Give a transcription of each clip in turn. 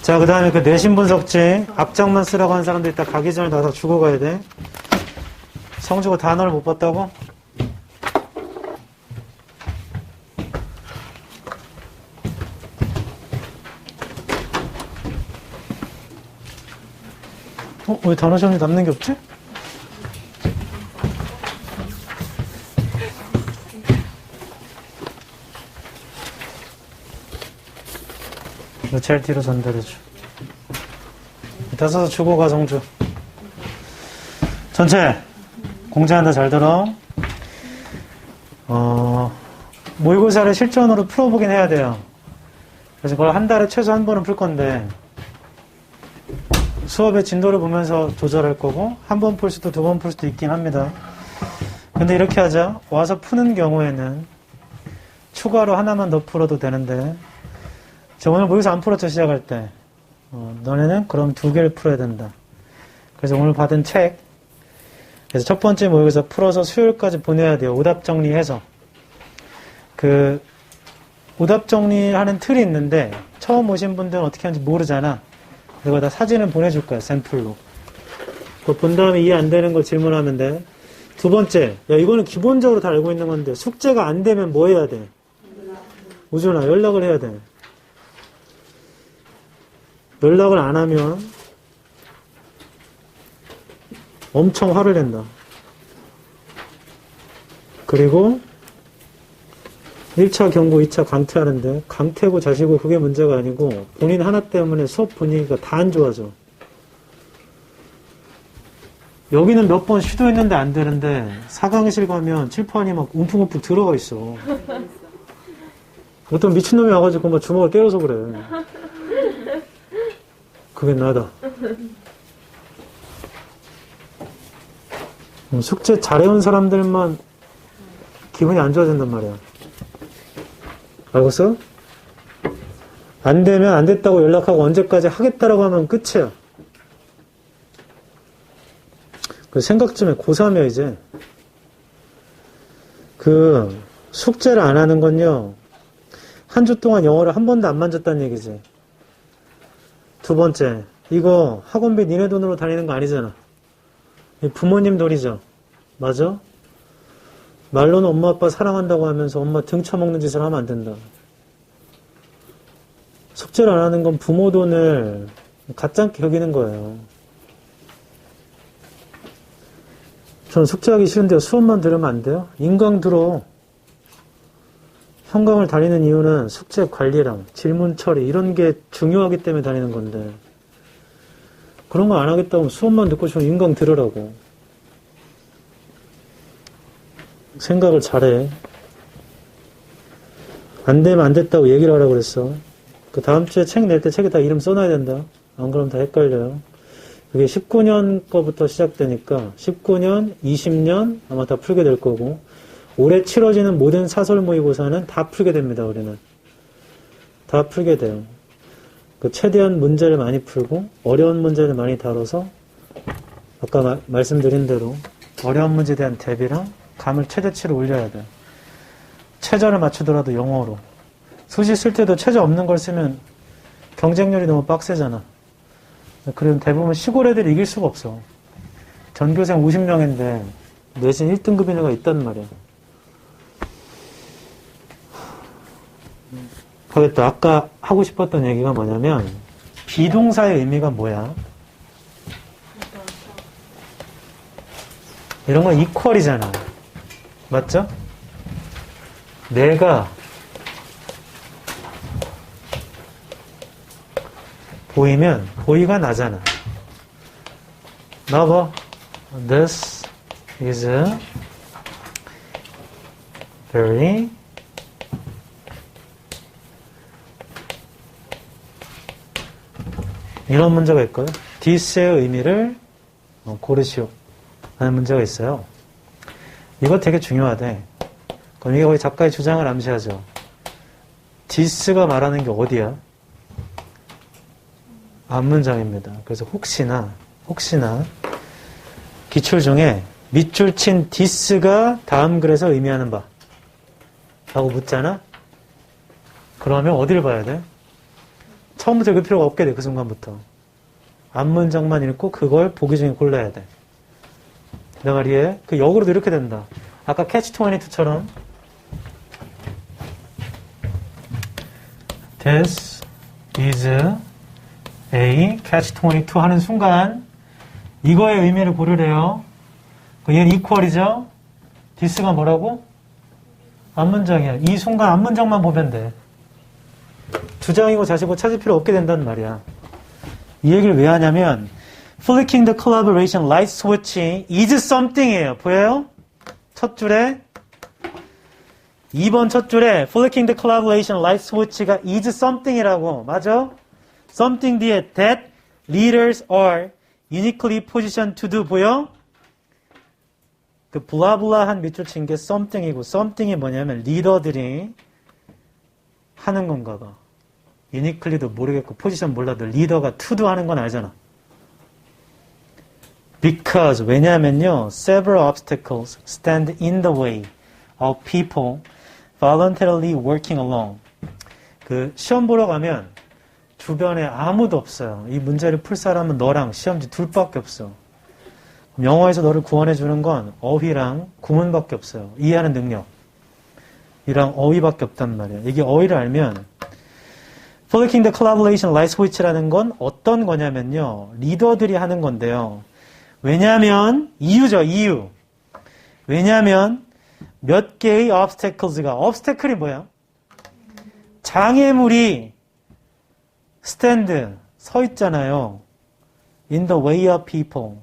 자, 그 다음에 그 내신 분석지 앞장만 쓰라고 하는 사람들 이따 가기 전에 나서 주고 가야 돼. 성주고 단어를 못 봤다고? 왜 단어 시험에 남는 게 없지? 제일 뒤로 전달해줘. 이따 써서 주고 가, 성주. 전체 공지한다. 잘 들어. 모의고사를 실전으로 풀어보긴 해야 돼요. 그래서 그걸 한 달에 최소 한 번은 풀 건데 수업의 진도를 보면서 조절할 거고 한 번 풀 수도 두 번 풀 수도 있긴 합니다. 근데 이렇게 하자. 와서 푸는 경우에는 추가로 하나만 더 풀어도 되는데 저 오늘 모의고사 안 풀었죠, 시작할 때. 너네는 그럼 2개를 풀어야 된다. 그래서 오늘 받은 책, 그래서 첫 번째 모의고사 풀어서 수요일까지 보내야 돼요. 오답 정리해서. 그 오답 정리하는 틀이 있는데 처음 오신 분들은 어떻게 하는지 모르잖아. 그래서 다 사진을 보내줄 거야, 샘플로. 그거 본 다음에 이해 안 되는 걸 질문하면 돼. 두 번째, 야, 이거는 기본적으로 다 알고 있는 건데 숙제가 안 되면 뭐 해야 돼? 우준아, 연락을 해야 돼. 연락을 안 하면 엄청 화를 낸다. 그리고 1차 경고, 2차 강퇴하는데 강퇴고 자시고 그게 문제가 아니고 본인 하나 때문에 수업 분위기가 다 안 좋아져. 여기는 몇 번 시도했는데 안 되는데 4강실 가면 칠판이 막 움푹움푹 들어가 있어. 어떤 미친놈이 와가지고 막 주먹을 때려서 그래. 그게 나다. 숙제 잘해온 사람들만 기분이 안 좋아진단 말이야. 알겠어? 안 되면 안 됐다고 연락하고 언제까지 하겠다라고 하면 끝이야. 그 생각 좀 해. 고3이야 이제. 그 숙제를 안 하는 건요, 한 주 동안 영어를 한 번도 안 만졌다는 얘기지. 두 번째, 이거 학원비 니네 돈으로 다니는 거 아니잖아. 부모님 돈이죠. 맞아? 말로는 엄마 아빠 사랑한다고 하면서 엄마 등 쳐먹는 짓을 하면 안 된다. 숙제를 안 하는 건 부모 돈을 가짜게 여기는 거예요. 저는 숙제하기 싫은데요. 수업만 들으면 안 돼요? 인강 들어. 현강을 다니는 이유는 숙제 관리랑 질문 처리 이런 게 중요하기 때문에 다니는 건데 그런 거 안 하겠다고 하면 수업만 듣고 싶으면 인강 들으라고. 생각을 잘해. 안 되면 안 됐다고 얘기를 하라고 그랬어. 그 다음 주에 책 낼 때 책에 다 이름 써놔야 된다. 안 그러면 다 헷갈려요. 그게 19년 거부터 시작되니까 19년, 20년 아마 다 풀게 될 거고 올해 치러지는 모든 사설 모의고사는 다 풀게 됩니다. 우리는 다 풀게 돼요. 그 최대한 문제를 많이 풀고 어려운 문제를 많이 다뤄서 아까 말씀드린 대로 어려운 문제에 대한 대비랑 감을 최대치로 올려야 돼요. 최저를 맞추더라도 영어로. 수시 쓸 때도 최저 없는 걸 쓰면 경쟁률이 너무 빡세잖아. 그럼 대부분 시골 애들이 이길 수가 없어. 전교생 50명인데 내신 1등급인 애가 있단 말이야. 그랬다. 아까 하고 싶었던 얘기가 뭐냐면 비동사의 의미가 뭐야? 이런 건 이퀄이잖아. 맞죠? 내가 보이면 보이가 나잖아. 나봐. This is a very 이런 문제가 있고요. this의 의미를 고르시오 하는 문제가 있어요. 이거 되게 중요하대. 그럼 이게 거의 작가의 주장을 암시하죠. this가 말하는 게 어디야? 앞문장입니다. 그래서 혹시나 기출 중에 밑줄 친 this가 다음 글에서 의미하는 바 라고 묻잖아? 그러면 어디를 봐야 돼? 처음부터 읽을 필요가 없게 돼, 그 순간부터. 앞문장만 읽고 그걸 보기 중에 골라야 돼. 내 말이에? 그 역으로도 이렇게 된다. 아까 catch-22처럼 This is a catch-22 하는 순간 이거의 의미를 고르래요. 얘는 equal이죠? this가 뭐라고? 앞문장이야. 이 순간 앞문장만 보면 돼. 주장이고 자시고 찾을 필요 없게 된다는 말이야. 이 얘기를 왜 하냐면 Flicking the collaboration light switch is something이에요. 보여요? 첫 줄에 2번 첫 줄에 Flicking the collaboration light switch가 is something이라고. 맞아? Something 뒤에 that leaders are uniquely positioned to do. 보여? 그 블라블라한 밑줄 친 게 something이고 something이 뭐냐면 리더들이 하는 건가 봐. uniquely도 모르겠고 포지션 몰라도 리더가 to do 하는 건 알잖아. Because 왜냐면요 several obstacles stand in the way of people voluntarily working alone. 그 시험 보러 가면 주변에 아무도 없어요. 이 문제를 풀 사람은 너랑 시험지 둘밖에 없어. 영어에서 너를 구원해 주는 건 어휘랑 구문밖에 없어요. 이해하는 능력 이랑 어휘밖에 없단 말이야. 이게 어휘를 알면 Flicking the collaboration light switch라는 건 어떤 거냐면요 리더들이 하는 건데요. 왜냐면 이유죠. 이유. 왜냐면 몇 개의 obstacles가 obstacle이 뭐야? 장애물이 stand 서 있잖아요. in the way of people.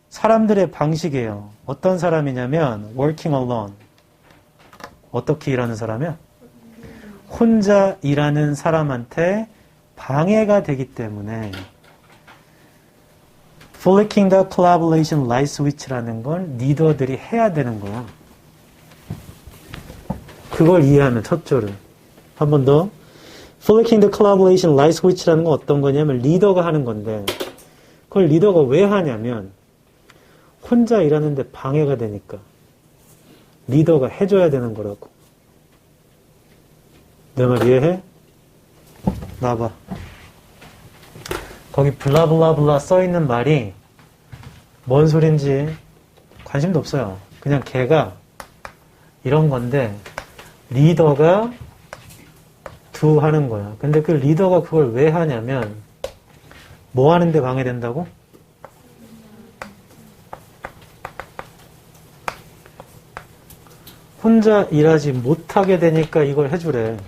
사람들의 방식이에요. 어떤 사람이냐면 working alone. 어떻게 일하는 사람이야? 혼자 일하는 사람한테 방해가 되기 때문에 Flicking the collaboration light switch라는 건 리더들이 해야 되는 거야. 그걸 이해하면 첫 줄은. 한 번 더. Flicking the collaboration light switch라는 건 어떤 거냐면 리더가 하는 건데 그걸 리더가 왜 하냐면 혼자 일하는데 방해가 되니까 리더가 해줘야 되는 거라고. 내 말 이해해? 나봐. 거기 블라블라블라 써있는 말이 뭔 소린지 관심도 없어요. 그냥 걔가 이런 건데 리더가 do 하는 거야. 근데 그 리더가 그걸 왜 하냐면 뭐 하는데 방해된다고? 혼자 일하지 못하게 되니까 이걸 해주래.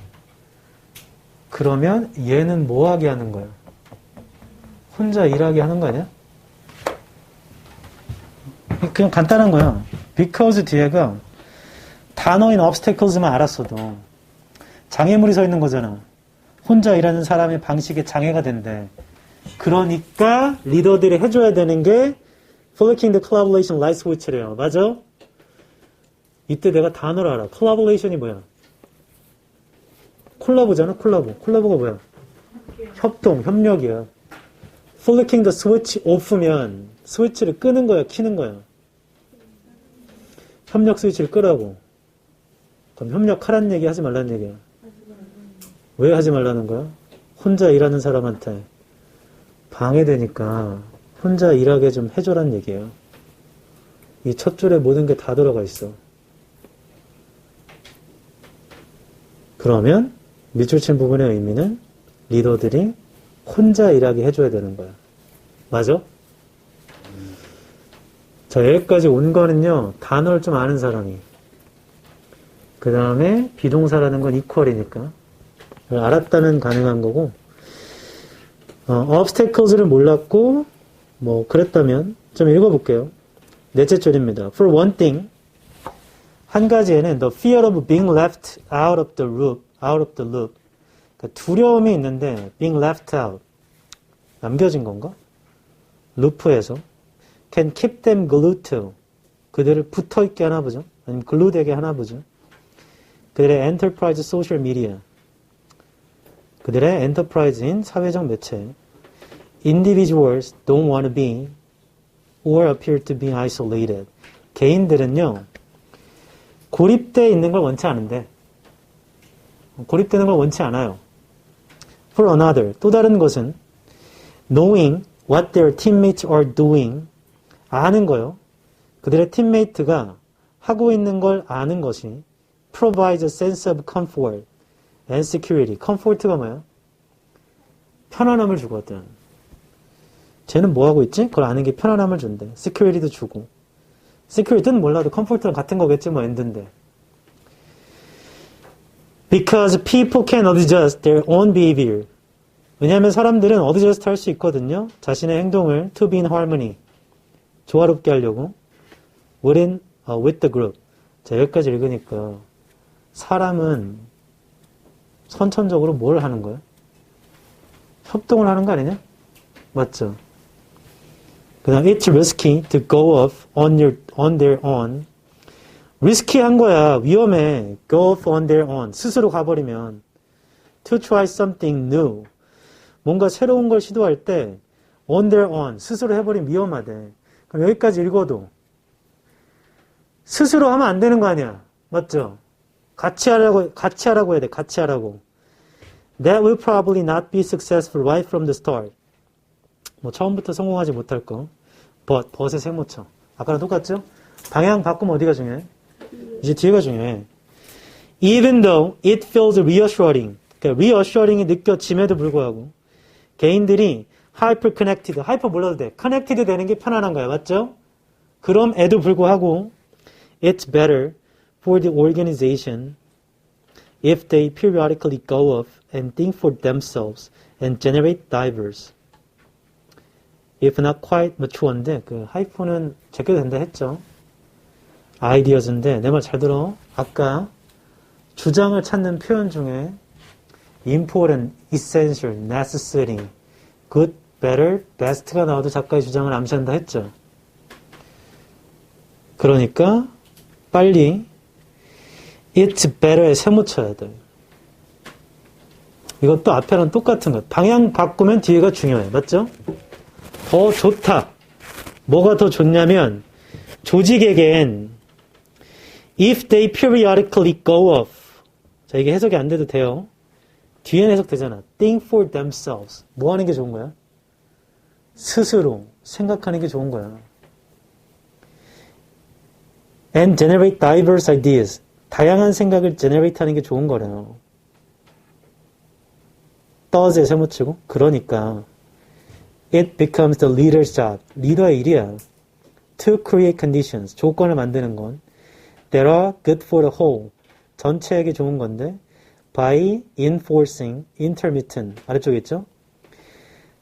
그러면 얘는 뭐 하게 하는 거야? 혼자 일하게 하는 거 아니야? 그냥 간단한 거야. because 뒤에가 단어인 obstacles만 알았어도 장애물이 서 있는 거잖아. 혼자 일하는 사람의 방식에 장애가 된대. 그러니까 리더들이 해줘야 되는 게 Flicking the collaboration light switch래요. 맞아? 이때 내가 단어를 알아. collaboration이 뭐야? 콜라보잖아. 콜라보가 뭐야? 협동, 협력이야. Flicking the switch off면 스위치를 끄는 거야, 켜는 거야? 협력 스위치를 끄라고. 그럼 협력하라는 얘기 하지 말라는 얘기야. 왜 하지 말라는 거야? 혼자 일하는 사람한테 방해되니까 혼자 일하게 좀 해줘라는 얘기예요. 이 첫 줄에 모든 게 다 들어가 있어. 그러면 밑줄 친 부분의 의미는 리더들이 혼자 일하게 해줘야 되는 거야. 맞아? 자, 여기까지 온 거는요, 단어를 좀 아는 사람이. 그 다음에 비동사라는 건 equal이니까. 알았다면 가능한 거고, obstacles를 몰랐고, 뭐, 그랬다면, 좀 읽어볼게요. 넷째 줄입니다. For one thing, 한 가지에는 the fear of being left out of the loop. 그러니까 두려움이 있는데 being left out. 남겨진 건가? 루프에서 can keep them glued to. 그들을 붙어있게 하나 보죠. 아니면 glued되게 하나 보죠. 그들의 enterprise social media. 그들의 enterprise인 사회적 매체. Individuals don't want to be or appear to be isolated. 개인들은요. 고립되어 있는 걸 원치 않은데 고립되는 걸 원치 않아요. For another, 또 다른 것은 knowing what their teammates are doing, 아는 거요. 그들의 팀메이트가 하고 있는 걸 아는 것이 provides a sense of comfort and security. comfort가 뭐야? 편안함을 주거든. 쟤는 뭐 하고 있지? 그걸 아는 게 편안함을 준대. security도 주고. security는 몰라도 comfort랑 같은 거겠지 뭐 end인데. Because people can adjust their own behavior. 왜냐하면 사람들은 adjust 할 수 있거든요. 자신의 행동을 to be in harmony. 조화롭게 하려고. with the group. 자, 여기까지 읽으니까 사람은 선천적으로 뭘 하는 거야? 협동을 하는 거 아니냐? 맞죠? 그 다음 it's risky to go off on their own. 리스키한 거야. 위험해. go off on their own. 스스로 가버리면 to try something new. 뭔가 새로운 걸 시도할 때 on their own. 스스로 해버리면 위험하대. 그럼 여기까지 읽어도 스스로 하면 안 되는 거 아니야. 맞죠? 같이 하라고 해야 돼. 같이 하라고. That will probably not be successful right from the start. 뭐 처음부터 성공하지 못할 거. but의 세모쳐. 아까랑 똑같죠? 방향 바꾸면 어디가 중요해? 이제 뒤에가 중요해. Even though it feels reassuring. 그러니까 reassuring이 느껴짐에도 불구하고 개인들이 hyper connected. hyper 몰라도 돼. connected 되는 게 편안한 거야. 맞죠? 그럼에도 불구하고 it's better for the organization if they periodically go off and think for themselves and generate diverse. if not quite mature인데 그 하이퍼는 제껴도 된다 했죠. ideas인데 내 말 잘 들어. 아까 주장을 찾는 표현 중에 important, essential, necessary, good, better, best가 나와도 작가의 주장을 암시한다 했죠. 그러니까 빨리 it's better에 세모쳐야 돼. 이것도 앞에랑 똑같은 것. 방향 바꾸면 뒤에가 중요해. 맞죠? 더 좋다. 뭐가 더 좋냐면 조직에겐 if they periodically go off. 자, 이게 해석이 안 돼도 돼요. 뒤에는 해석되잖아. think for themselves. 뭐 하는 게 좋은 거야? 스스로 생각하는 게 좋은 거야. and generate diverse ideas. 다양한 생각을 generate 하는 게 좋은 거래요. does에 세모치고. 그러니까 it becomes the leader's job. 리더의 일이야. to create conditions. 조건을 만드는 건 that are good for the whole. 전체에게 좋은 건데 by enforcing intermittent. 아래쪽에 있죠?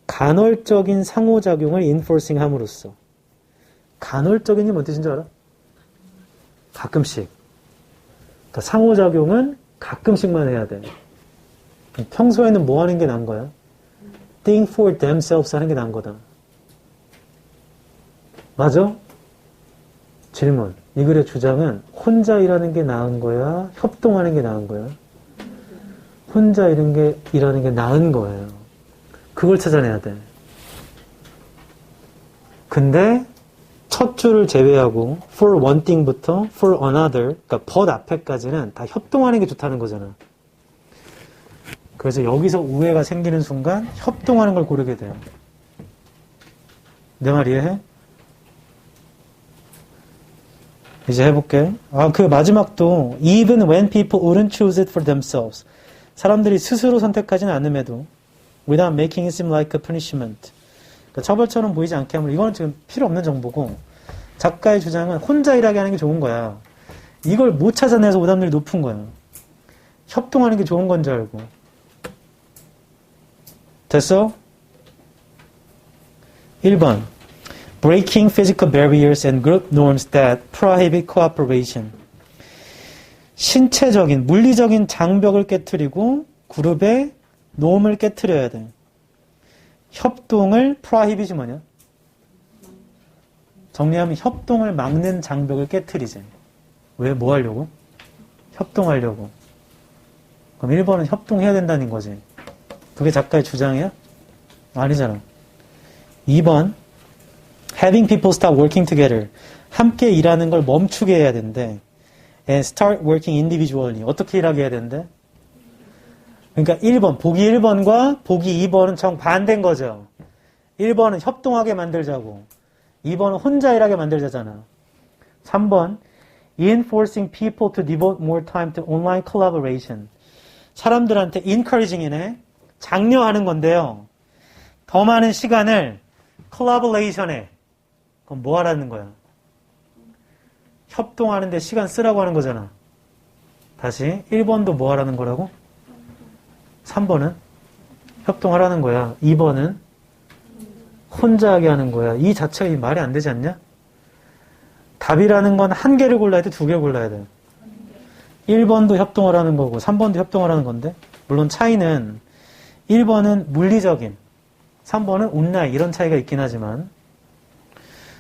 간헐적인 상호작용을 enforcing 함으로써. 간헐적인이 뭔 뜻인 줄 알아? 가끔씩. 그러니까 상호작용은 가끔씩만 해야 돼. 평소에는 뭐 하는 게 나은 거야? think for themselves 하는 게 나은 거다. 맞아? 질문. 이 글의 주장은 혼자 일하는 게 나은 거야? 협동하는 게 나은 거야? 혼자 일하는 게 나은 거예요. 그걸 찾아내야 돼. 근데 첫 줄을 제외하고 for one thing부터 for another, 그러니까 but 앞에까지는 다 협동하는 게 좋다는 거잖아. 그래서 여기서 우회가 생기는 순간 협동하는 걸 고르게 돼요. 내 말 이해해? 이제 해볼게. 그 마지막도 even when people wouldn't choose it for themselves. 사람들이 스스로 선택하지는 않음에도 without making it seem like a punishment. 그러니까 처벌처럼 보이지 않게 하면 이거는 지금 필요 없는 정보고 작가의 주장은 혼자 일하게 하는 게 좋은 거야. 이걸 못 찾아내서 오답률이 높은 거야. 협동하는 게 좋은 건 줄 알고. 됐어? 1번. Breaking physical barriers and group norms that prohibit cooperation. 신체적인, 물리적인 장벽을 깨트리고 그룹의 놈을 깨트려야 돼. 협동을 prohibit이 뭐냐? 정리하면 협동을 막는 장벽을 깨트리지. 왜? 뭐 하려고? 협동하려고. 그럼 1번은 협동해야 된다는 거지. 그게 작가의 주장이야? 아니잖아. 2번 Having people stop working together. 함께 일하는 걸 멈추게 해야 된대. And start working individually. 어떻게 일하게 해야 된대? 그러니까 1번, 보기 1번과 보기 2번은 정반대인 거죠. 1번은 협동하게 만들자고, 2번은 혼자 일하게 만들자잖아. 3번, reinforcing people to devote more time to online collaboration. 사람들한테 encouraging이네, 장려하는 건데요. 더 많은 시간을 collaboration에, 그럼 뭐 하라는 거야? 협동하는데 시간 쓰라고 하는 거잖아. 다시 1번도 뭐 하라는 거라고? 3번은 협동하라는 거야. 2번은 혼자 하게 하는 거야. 이 자체가 말이 안 되지 않냐? 답이라는 건 한 개를 골라야 돼, 두 개를 골라야 돼. 1번도 협동하라는 거고 3번도 협동하라는 건데, 물론 차이는 1번은 물리적인, 3번은 온라인 이런 차이가 있긴 하지만.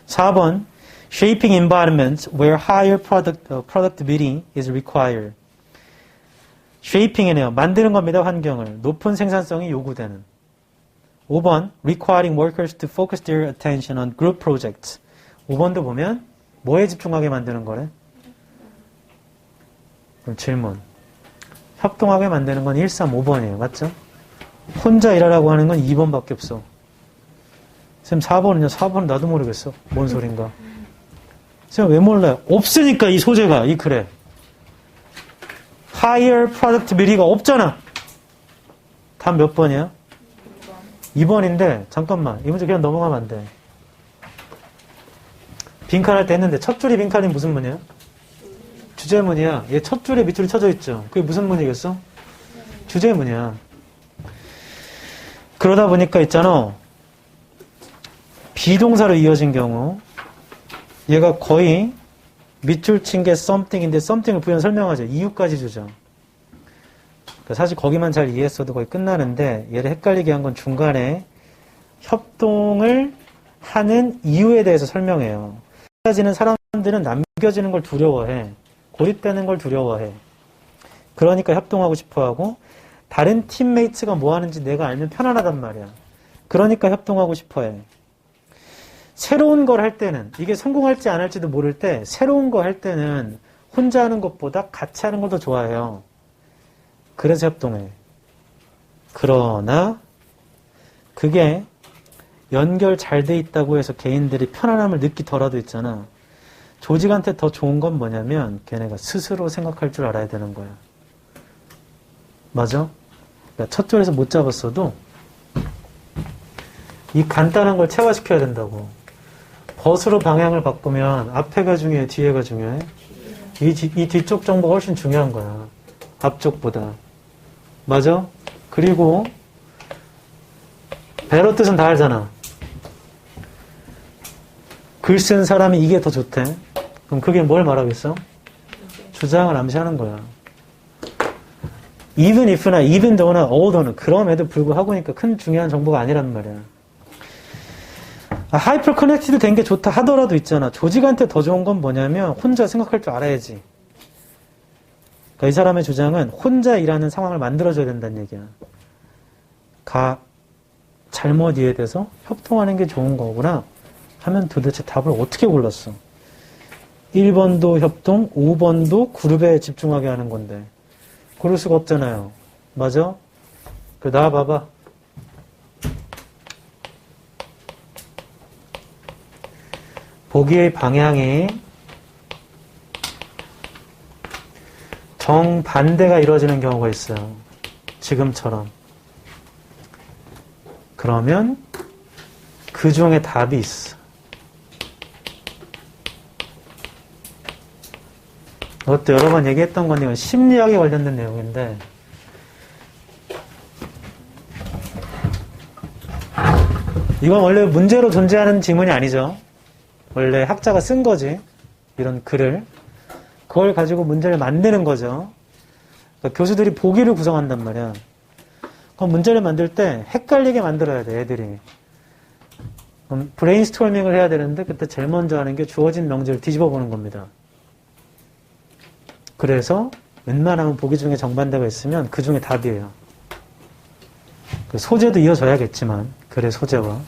4번 shaping environments where higher productivity is required. shaping이네요. 만드는 겁니다. 환경을. 높은 생산성이 요구되는. 5번 requiring workers to focus their attention on group projects. 5번도 보면 뭐에 집중하게 만드는 거래? 그럼 질문. 협동하게 만드는 건 1, 3, 5번이에요. 맞죠? 혼자 일하라고 하는 건 2번밖에 없어. 쌤 4번은요? 4번은 나도 모르겠어. 뭔 소린가? 쌤 왜 몰라요? 없으니까 이 소재가 이 글에. higher productivity가 없잖아. 답 몇 번이야? 2번인데 잠깐만. 이 문제 그냥 넘어가면 안 돼. 빈칸할 때 했는데 첫 줄이 빈칸이 무슨 문이야? 주제문이야. 얘 첫 줄에 밑줄이 쳐져 있죠. 그게 무슨 문이겠어? 주제문이야. 그러다 보니까 있잖아. 비동사로 이어진 경우 얘가 거의 밑줄 친 게 something인데 something을 부연 설명하죠. 이유까지 주죠. 사실 거기만 잘 이해했어도 거의 끝나는데 얘를 헷갈리게 한 건 중간에 협동을 하는 이유에 대해서 설명해요. 지는 사람들은 남겨지는 걸 두려워해. 고립되는 걸 두려워해. 그러니까 협동하고 싶어하고 다른 팀메이트가 뭐 하는지 내가 알면 편안하단 말이야. 그러니까 협동하고 싶어해. 새로운 걸 할 때는 이게 성공할지 안 할지도 모를 때 새로운 거 할 때는 혼자 하는 것보다 같이 하는 걸 더 좋아해요. 그래서 협동해. 그러나 그게 연결 잘 돼 있다고 해서 개인들이 편안함을 느끼더라도 있잖아. 조직한테 더 좋은 건 뭐냐면 걔네가 스스로 생각할 줄 알아야 되는 거야. 맞아? 그러니까 첫 줄에서 못 잡았어도 이 간단한 걸 체화시켜야 된다고. 벗으로 방향을 바꾸면 앞에가 중요해, 뒤에가 중요해? 이 뒤쪽 정보가 훨씬 중요한 거야. 앞쪽보다. 맞아? 그리고 배러 뜻은 다 알잖아. 글 쓴 사람이 이게 더 좋대. 그럼 그게 뭘 말하겠어? 주장을 암시하는 거야. even if나 even though나 althouggh는 그럼에도 불구하고니까 큰 중요한 정보가 아니란 말이야. 하이퍼 커넥티드 된 게 좋다 하더라도 있잖아. 조직한테 더 좋은 건 뭐냐면 혼자 생각할 줄 알아야지. 그러니까 이 사람의 주장은 혼자 일하는 상황을 만들어줘야 된다는 얘기야. 잘못 이해돼서 협동하는 게 좋은 거구나 하면 도대체 답을 어떻게 골랐어? 1번도 협동, 5번도 그룹에 집중하게 하는 건데 그럴 수가 없잖아요. 맞아? 나와봐봐. 보기의 방향이 정반대가 이루어지는 경우가 있어요. 지금처럼. 그러면 그 중에 답이 있어. 그것도 여러 번 얘기했던 건데 이건 심리학에 관련된 내용인데 이건 원래 문제로 존재하는 지문이 아니죠. 원래 학자가 쓴 거지. 이런 글을. 그걸 가지고 문제를 만드는 거죠. 그러니까 교수들이 보기를 구성한단 말이야. 그럼 문제를 만들 때 헷갈리게 만들어야 돼, 애들이. 그럼 브레인스토밍을 해야 되는데 그때 제일 먼저 하는 게 주어진 명제를 뒤집어 보는 겁니다. 그래서 웬만하면 보기 중에 정반대가 있으면 그 중에 답이에요. 그 소재도 이어져야겠지만 글의 소재와.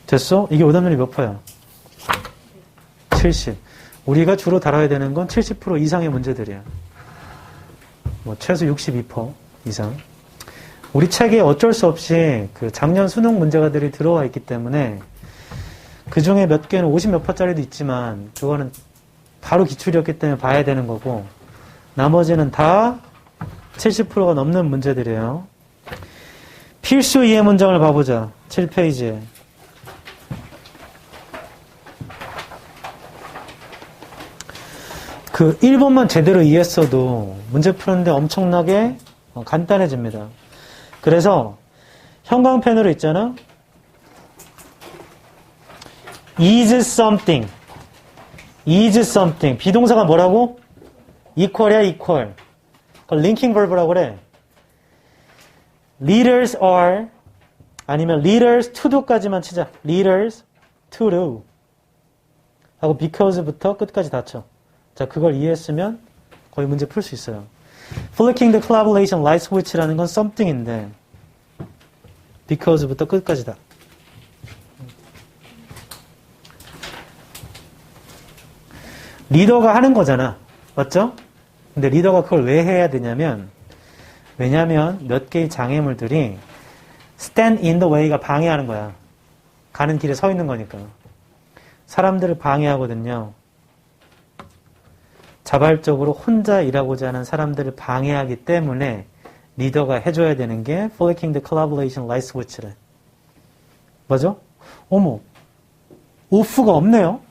됐어? 이게 오답률이 몇 퍼야? 70. 우리가 주로 다뤄야 되는 건 70% 이상의 문제들이야. 뭐 최소 62% 이상. 우리 책에 어쩔 수 없이 그 작년 수능 문제가들이 들어와 있기 때문에 그 중에 몇 개는 50 몇 퍼짜리도 있지만 그거는 바로 기출이었기 때문에 봐야 되는 거고 나머지는 다 70%가 넘는 문제들이에요. 필수 이해 문장을 봐보자. 7페이지에. 그 1번만 제대로 이해했어도 문제 푸는데 엄청나게 간단해집니다. 그래서 형광펜으로 있잖아. is something. is something. 비동사가 뭐라고? equal이야, equal. 그걸 linking verb라고 그래. leaders are 아니면 leaders to do까지만 치자. leaders to do 하고 because부터 끝까지 다 쳐. 자, 그걸 이해했으면 거의 문제 풀 수 있어요. Flicking the collaboration light switch라는 건 something인데 because부터 끝까지 다. 리더가 하는 거잖아. 맞죠? 근데 리더가 그걸 왜 해야 되냐면 왜냐면 몇 개의 장애물들이 stand in the way가 방해하는 거야. 가는 길에 서 있는 거니까. 사람들을 방해하거든요. 자발적으로 혼자 일하고자 하는 사람들을 방해하기 때문에 리더가 해줘야 되는 게 Flicking the collaboration light switch래. 맞아? 어머, 오프가 없네요.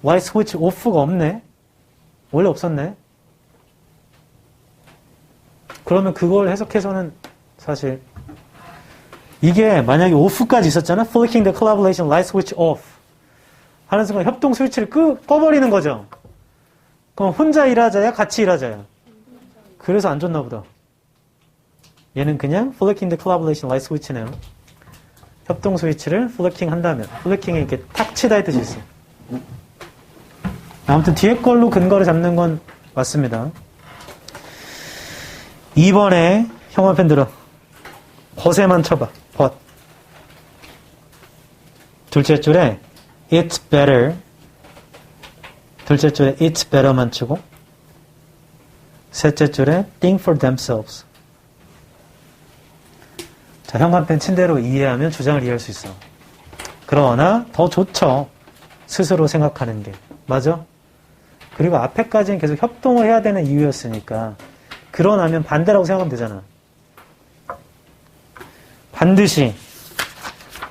light switch 오프가 없네. 원래 없었네. 그러면 그걸 해석해서는 사실 이게 만약에 오프까지 있었잖아. Flicking the collaboration light switch off 하는 순간 협동 스위치를 꺼버리는 거죠. 그럼 혼자 일하자야 같이 일하자야. 그래서 안 좋나 보다. 얘는 그냥 Flicking the collaboration light switch네요. 협동 스위치를 Flicking 한다면 Flicking이 이렇게 탁 치다 의 뜻이 있어. 아무튼 뒤에 걸로 근거를 잡는 건 맞습니다. 2번에 형광펜 들어. 벗에만 쳐봐. 벗. 둘째 줄에 it's better. 둘째 줄에 it's better만 치고 셋째 줄에 think for themselves. 자, 형광펜 친 대로 이해하면 주장을 이해할 수 있어. 그러나 더 좋죠. 스스로 생각하는 게. 맞아? 그리고 앞에까지는 계속 협동을 해야 되는 이유였으니까 그러나면 반대라고 생각하면 되잖아. 반드시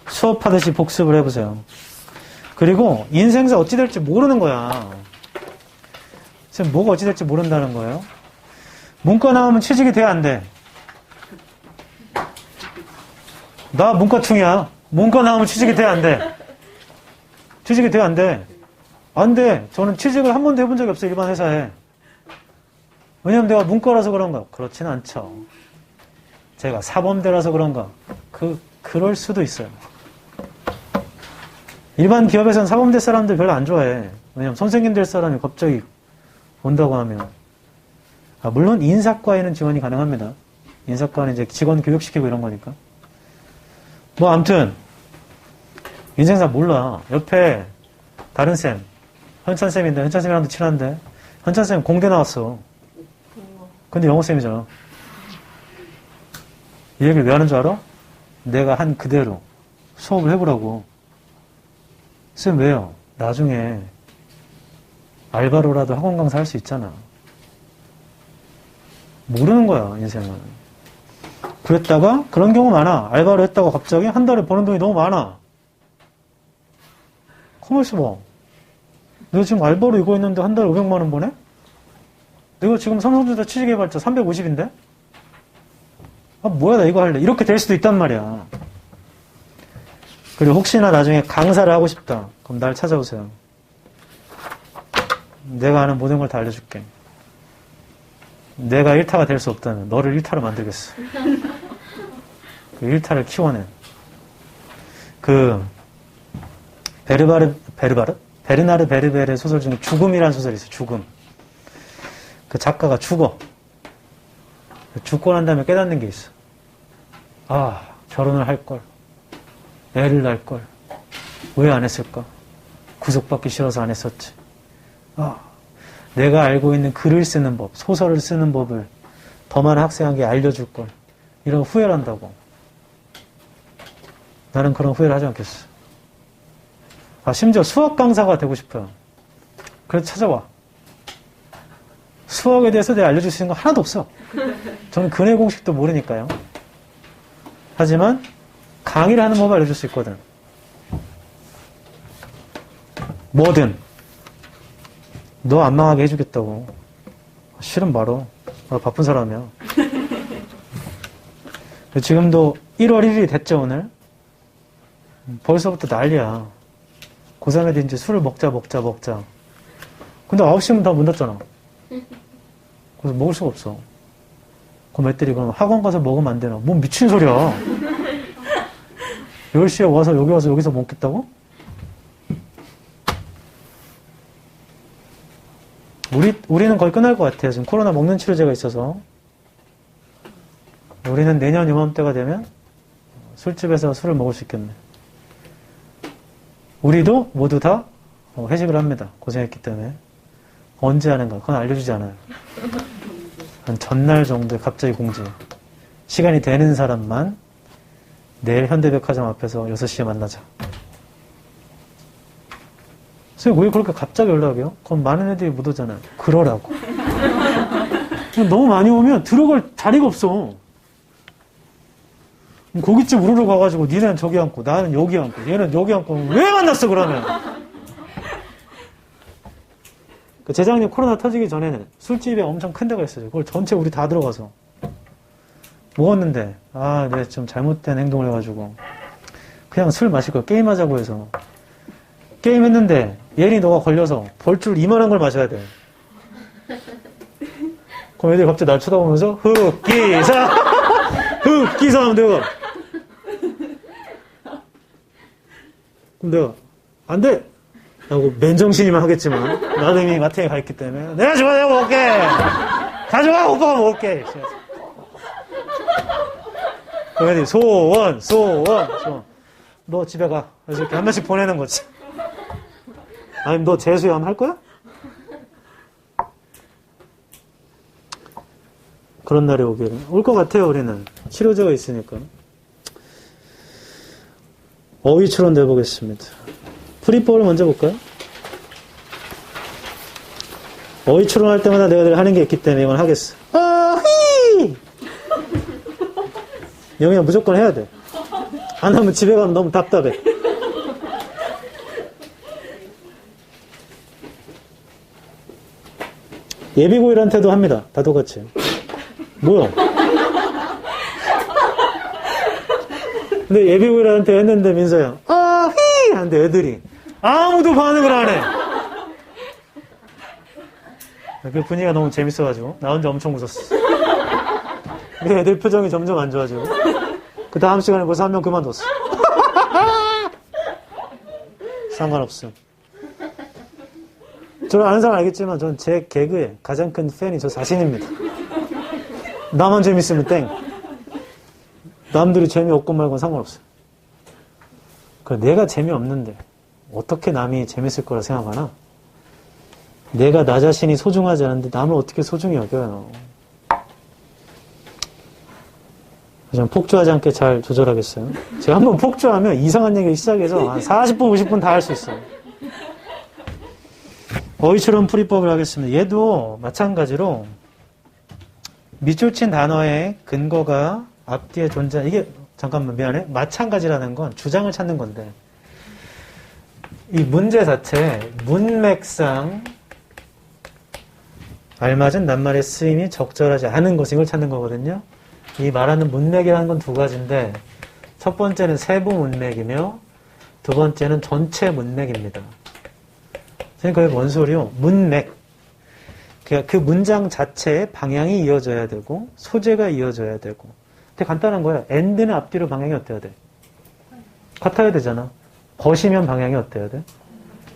수업하듯이 복습을 해보세요. 그리고 인생사 어찌 될지 모르는 거야. 지금 뭐가 어찌 될지 모른다는 거예요. 문과 나오면 취직이 돼야 안 돼. 나 문과충이야. 문과 나오면 취직이 돼야 안 돼. 취직이 돼야 안 돼. 안 돼. 저는 취직을 한 번도 해본 적이 없어요. 일반 회사에. 왜냐면 내가 문과라서 그런가? 그렇진 않죠. 제가 사범대라서 그런가? 그럴 수도 있어요. 일반 기업에서는 사범대 사람들 별로 안 좋아해. 왜냐면 선생님 될 사람이 갑자기 온다고 하면. 물론 인사과에는 지원이 가능합니다. 인사과는 이제 직원 교육시키고 이런 거니까. 뭐 아무튼 인생사 몰라. 옆에 다른 쌤, 현찬쌤인데 현찬쌤이랑도 친한데 현찬쌤 공대 나왔어. 근데 영어쌤이잖아. 이 얘기를 왜 하는 줄 알아? 내가 한 그대로 수업을 해보라고. 쌤 왜요? 나중에 알바로라도 학원 강사 할 수 있잖아. 모르는 거야, 인생은. 그랬다가 그런 경우 많아. 알바로 했다가 갑자기 한 달에 버는 돈이 너무 많아. 가만있어 봐. 내가 지금 알바로 이거 했는데 한 달에 500만 원 버네? 내가 지금 삼성전자 취직해봤자 350인데? 뭐야 나 이거 할래. 이렇게 될 수도 있단 말이야. 그리고 혹시나 나중에 강사를 하고 싶다. 그럼 날 찾아오세요. 내가 아는 모든 걸 다 알려줄게. 내가 일타가 될 수 없다면 너를 일타로 만들겠어. 그 일타를 키워낸. 베르나르 베르베르의 소설 중에 죽음이라는 소설이 있어요. 죽음. 그 작가가 죽어. 죽고 난 다음에 깨닫는 게 있어. 결혼을 할 걸. 애를 낳을 걸. 왜 안 했을까? 구속받기 싫어서 안 했었지. 내가 알고 있는 글을 쓰는 법, 소설을 쓰는 법을 더 많은 학생에게 알려줄 걸. 이런 후회를 한다고. 나는 그런 후회를 하지 않겠어. 심지어 수학 강사가 되고 싶어요. 그래서 찾아와. 수학에 대해서 내가 알려줄 수 있는 거 하나도 없어. 저는 근해 공식도 모르니까요. 하지만 강의를 하는 법을 알려줄 수 있거든. 뭐든 너 안 망하게 해주겠다고. 싫은 말어. 나 바쁜 사람이야. 지금도 1월 1일이 됐죠, 오늘? 벌써부터 난리야. 고3 애들 이제 술을 먹자. 근데 9시면 다 문 닫잖아. 그래서 먹을 수가 없어. 그럼 애들이 그럼 학원 가서 먹으면 안 되나? 뭔 미친 소리야. 10시에 와서 여기 와서 여기서 먹겠다고? 우리는 거의 끝날 것 같아요. 지금 코로나 먹는 치료제가 있어서. 우리는 내년 이맘때가 되면 술집에서 술을 먹을 수 있겠네. 우리도 모두 다 회식을 합니다. 고생했기 때문에. 언제 하는가? 그건 알려주지 않아요. 한 전날 정도에 갑자기 공지. 시간이 되는 사람만 내일 현대백화점 앞에서 6시에 만나자. 선생님, 왜 그렇게 갑자기 연락해요? 그럼 많은 애들이 못 오잖아요. 그러라고. 너무 많이 오면 들어갈 자리가 없어. 고깃집 우르르 가가지고 니네는 저기 앉고 나는 여기 앉고 얘는 여기 앉고 왜 만났어 그러면? 재작년 코로나 터지기 전에는 술집에 엄청 큰 데가 있어요. 그걸 전체 우리 다 들어가서 먹었는데 내가 좀 잘못된 행동을 해가지고 그냥 술 마실 거 게임하자고 해서 게임했는데 예린이 너가 걸려서 벌줄 이만한 걸 마셔야 돼. 그럼 애들이 갑자기 날 쳐다보면서 흑기사 하면 내가 그럼 내가 안 돼! 라고 맨정신이면 하겠지만 나도 이미 마트에 가 있기 때문에 내가 먹을게! 가져가! 오빠가 먹을게! 그럼 애들이 소원 너 집에 가. 그래서 이렇게 한 번씩 보내는 거지. 아니면 너 재수염 할 거야? 그런 날이 올 것 같아요. 우리는 치료제가 있으니까. 어휘추론 내보겠습니다. 프리법을 먼저 볼까요? 어휘추론 할 때마다 내가 늘 하는 게 있기 때문에 이건 하겠어. 어휘! 영희야 무조건 해야 돼. 안 하면 집에 가면 너무 답답해. 예비고일한테도 합니다. 다 똑같이. 뭐야? 근데 예비고일한테 했는데 민서야 휘! 하는데 애들이 아무도 반응을 안 해. 그 분위기가 너무 재밌어가지고 나 혼자 엄청 웃었어. 근데 애들 표정이 점점 안 좋아지고 그 다음 시간에 벌써 한 명 그만뒀어. 상관없음. 저를 아는 사람 알겠지만 전 제 개그의 가장 큰 팬이 저 자신입니다. 나만 재밌으면 땡. 남들이 재미없고 말고 상관없어요. 내가 재미없는데 어떻게 남이 재밌을 거라 생각하나? 내가 나 자신이 소중하지 않은데 남을 어떻게 소중히 여겨요. 좀 폭주하지 않게 잘 조절하겠어요. 제가 한번 폭주하면 이상한 얘기 시작해서 한 40분, 50분 다 할 수 있어요. 어휘추론 풀이법을 하겠습니다. 얘도 마찬가지로 밑줄 친 단어의 근거가 앞뒤에 이게 잠깐만 미안해. 마찬가지라는 건 주장을 찾는 건데 이 문제 자체 문맥상 알맞은 낱말의 쓰임이 적절하지 않은 것을 이걸 찾는 거거든요. 이 말하는 문맥이라는 건 두 가지인데 첫 번째는 세부 문맥이며 두 번째는 전체 문맥입니다. 그러니까 그게 뭔 소리요? 문맥. 그 문장 자체의 방향이 이어져야 되고 소재가 이어져야 되고 되게 간단한 거야. and는 앞뒤로 방향이 어때야 돼? 같아야 되잖아. 벗이면 방향이 어때야 돼?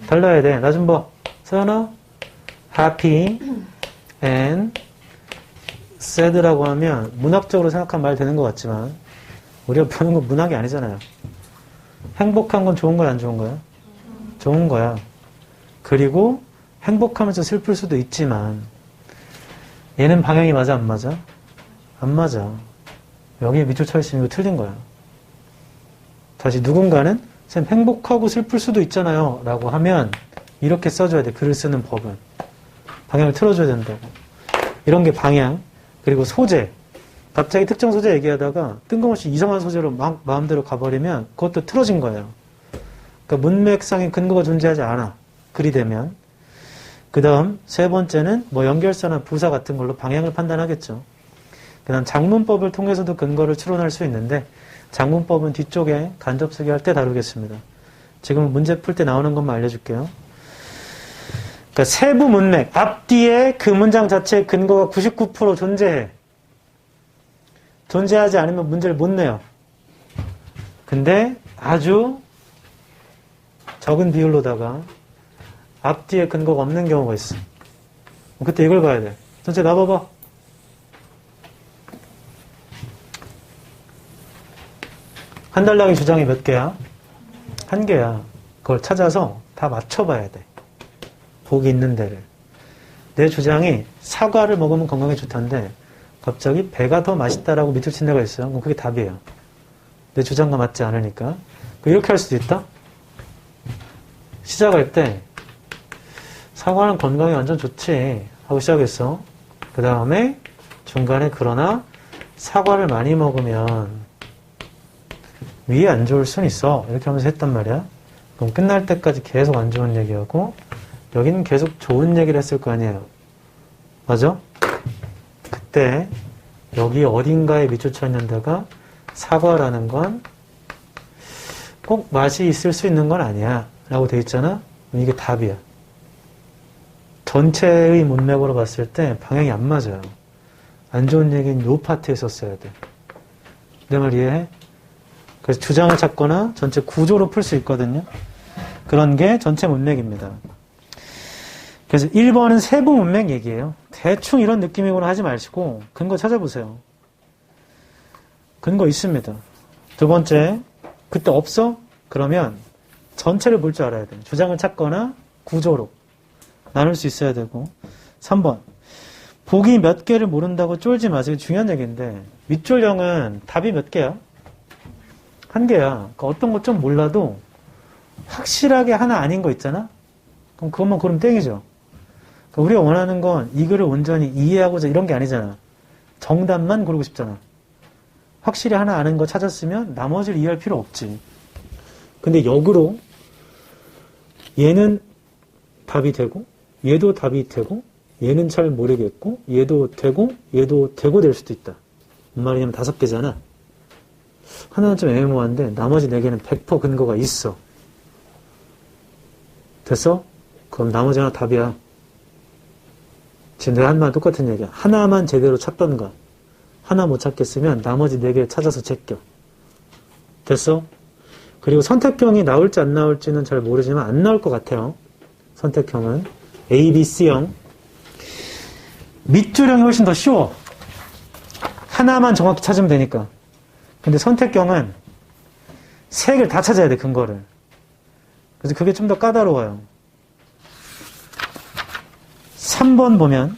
달라야 돼. 나 좀 봐. 서연아 happy and sad라고 하면 문학적으로 생각하면 말 되는 것 같지만 우리가 보는 건 문학이 아니잖아요. 행복한 건 좋은 거야 안 좋은 거야? 좋은 거야. 그리고 행복하면서 슬플 수도 있지만 얘는 방향이 맞아 안 맞아? 안 맞아. 여기에 밑줄 쳐 있으면 이거 틀린 거야. 다시 누군가는 쌤 행복하고 슬플 수도 있잖아요 라고 하면 이렇게 써줘야 돼. 글을 쓰는 법은. 방향을 틀어줘야 된다고. 이런 게 방향. 그리고 소재. 갑자기 특정 소재 얘기하다가 뜬금없이 이상한 소재로 막 마음대로 가버리면 그것도 틀어진 거예요. 그러니까 문맥상의 근거가 존재하지 않아. 글이 되면. 그 다음 세 번째는 뭐 연결사나 부사 같은 걸로 방향을 판단하겠죠. 그 다음 장문법을 통해서도 근거를 추론할 수 있는데 장문법은 뒤쪽에 간접쓰기 할 때 다루겠습니다. 지금 문제 풀 때 나오는 것만 알려줄게요. 그러니까 세부 문맥, 앞뒤에 그 문장 자체의 근거가 99% 존재해. 존재하지 않으면 문제를 못 내요. 근데 아주 적은 비율로다가 앞뒤에 근거가 없는 경우가 있어. 그때 이걸 봐야 돼. 전체 놔봐봐. 한달락의 주장이 몇 개야? 한 개야. 그걸 찾아서 다 맞춰봐야 돼. 복이 있는 데를. 내 주장이 사과를 먹으면 건강에 좋다는데 갑자기 배가 더 맛있다라고 밑을 친 데가 있어요. 그럼 그게 답이에요. 내 주장과 맞지 않으니까. 이렇게 할 수도 있다. 시작할 때 사과는 건강에 완전 좋지 하고 시작했어. 그 다음에 중간에 그러나 사과를 많이 먹으면 위에 안 좋을 순 있어. 이렇게 하면서 했단 말이야. 그럼 끝날 때까지 계속 안 좋은 얘기하고 여기는 계속 좋은 얘기를 했을 거 아니에요. 맞아? 그때 여기 어딘가에 밑줄 쳐 있는 데가 사과라는 건 꼭 맛이 있을 수 있는 건 아니야 라고 돼 있잖아. 이게 답이야. 전체의 문맥으로 봤을 때 방향이 안 맞아요. 안 좋은 얘기는 요 파트에 썼어야 돼. 내 말 이해해? 그래서 주장을 찾거나 전체 구조로 풀 수 있거든요. 그런 게 전체 문맥입니다. 그래서 1번은 세부 문맥 얘기예요. 대충 이런 느낌이구나 하지 마시고 근거 찾아보세요. 근거 있습니다. 두 번째, 그때 없어? 그러면 전체를 볼 줄 알아야 돼요. 주장을 찾거나 구조로 나눌 수 있어야 되고. 3번, 보기 몇 개를 모른다고 쫄지 마세요. 중요한 얘기인데 윗줄형은 답이 몇 개야? 한 개야. 그러니까 어떤 것 좀 몰라도 확실하게 하나 아닌 거 있잖아? 그럼 그것만 고르면 땡이죠. 그러니까 우리가 원하는 건 이 글을 온전히 이해하고자 이런 게 아니잖아. 정답만 고르고 싶잖아. 확실히 하나 아는 거 찾았으면 나머지를 이해할 필요 없지. 근데 역으로 얘는 답이 되고 얘도 답이 되고 얘는 잘 모르겠고 얘도 되고 얘도 되고 될 수도 있다. 뭔 말이냐면 5개잖아. 하나는 좀 애매모호한데 나머지 4개는 100% 근거가 있어. 됐어? 그럼 나머지 하나 답이야. 지금 내가 한 말 똑같은 얘기야. 하나만 제대로 찾던가 하나 못 찾겠으면 나머지 4개 찾아서 제껴. 됐어? 그리고 선택형이 나올지 안 나올지는 잘 모르지만 안 나올 것 같아요. 선택형은 A, B, C형. 밑줄형이 훨씬 더 쉬워. 하나만 정확히 찾으면 되니까. 근데 선택형은 3개를 다 찾아야 돼, 근거를. 그래서 그게 좀 더 까다로워요. 3번 보면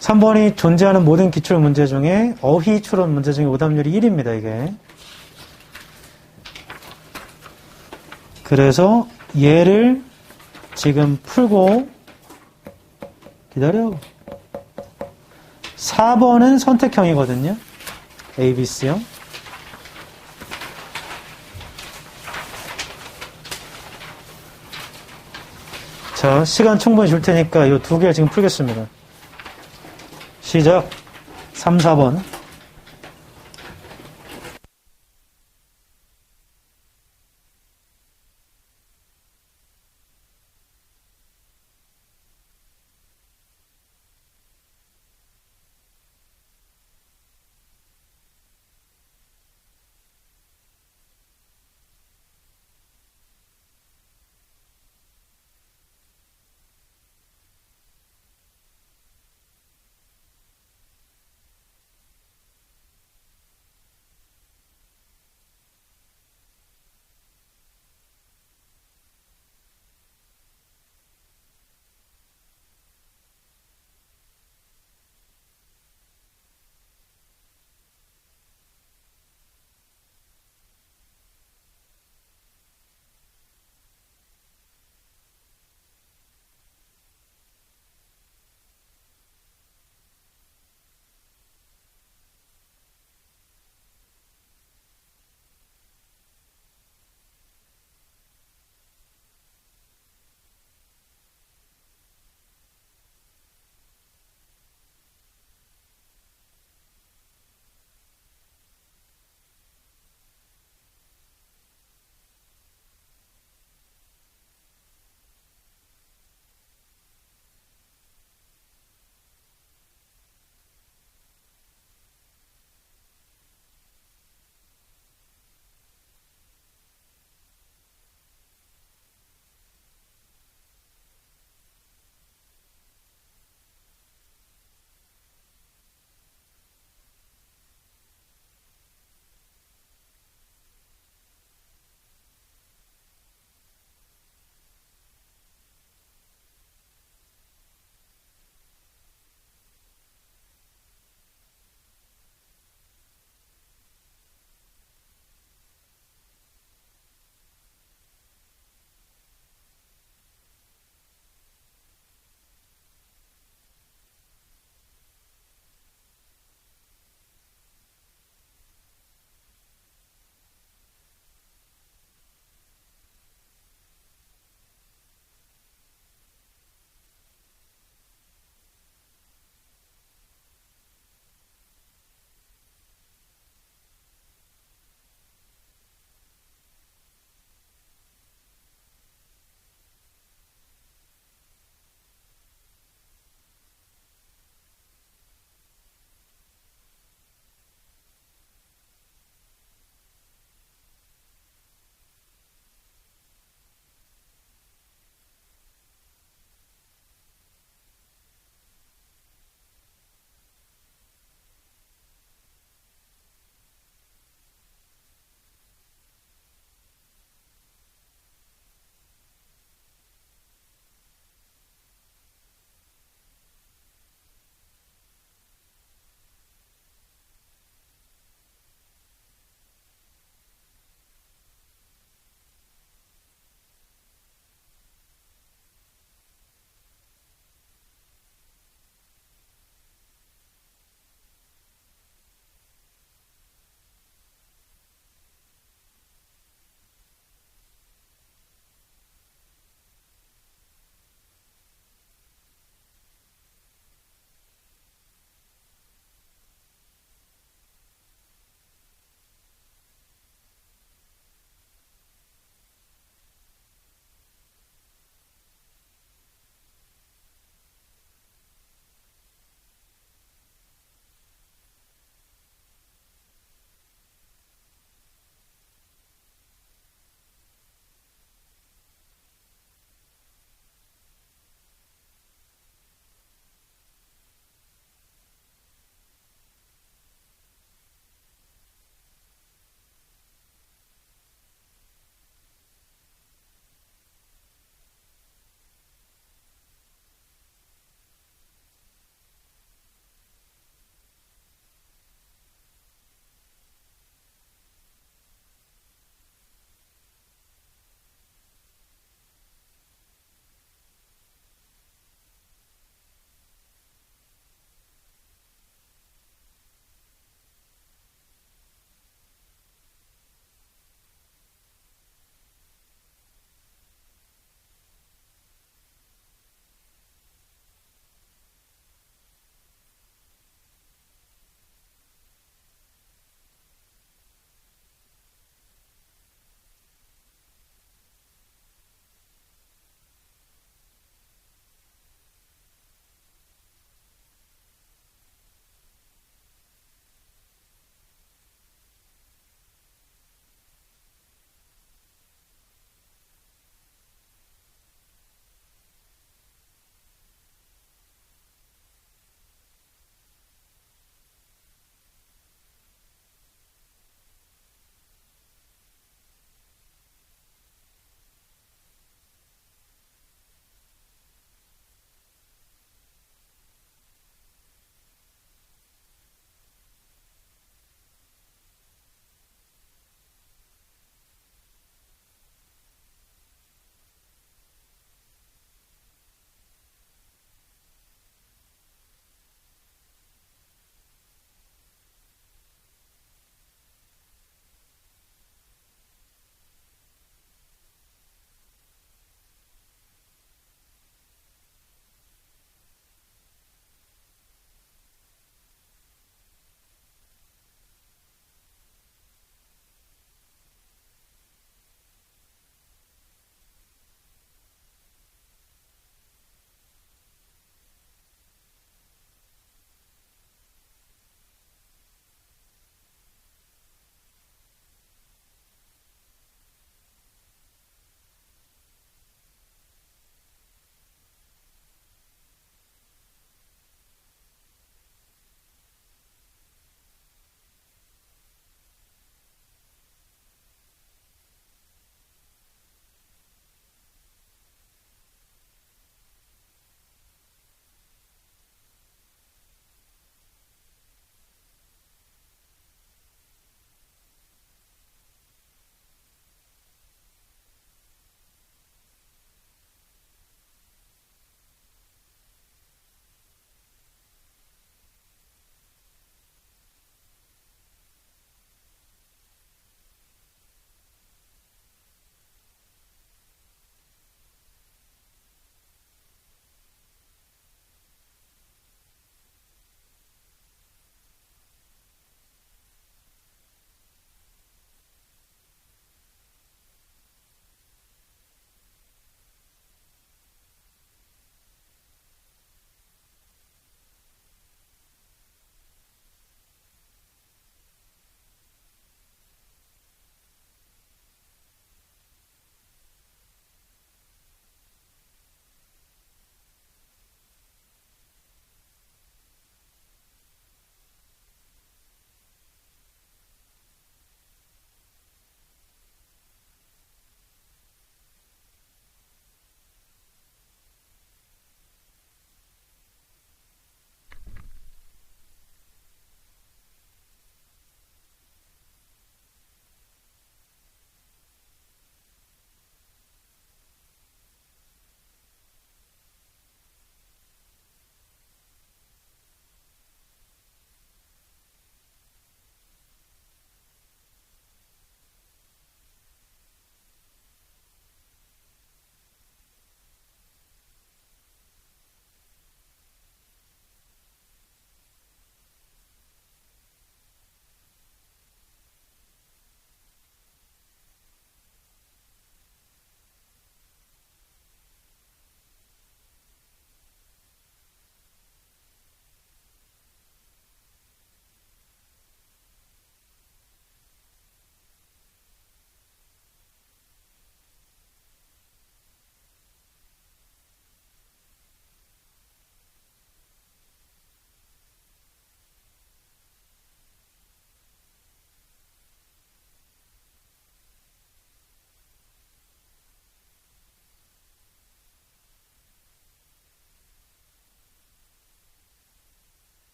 3번이 존재하는 모든 기출 문제 중에 어휘 추론 문제 중에 오답률이 1입니다. 이게. 그래서 얘를 지금 풀고 기다려. 4번은 선택형이거든요. A, B, C형. 자, 시간 충분히 줄 테니까 이 2개를 지금 풀겠습니다. 시작. 3, 4번.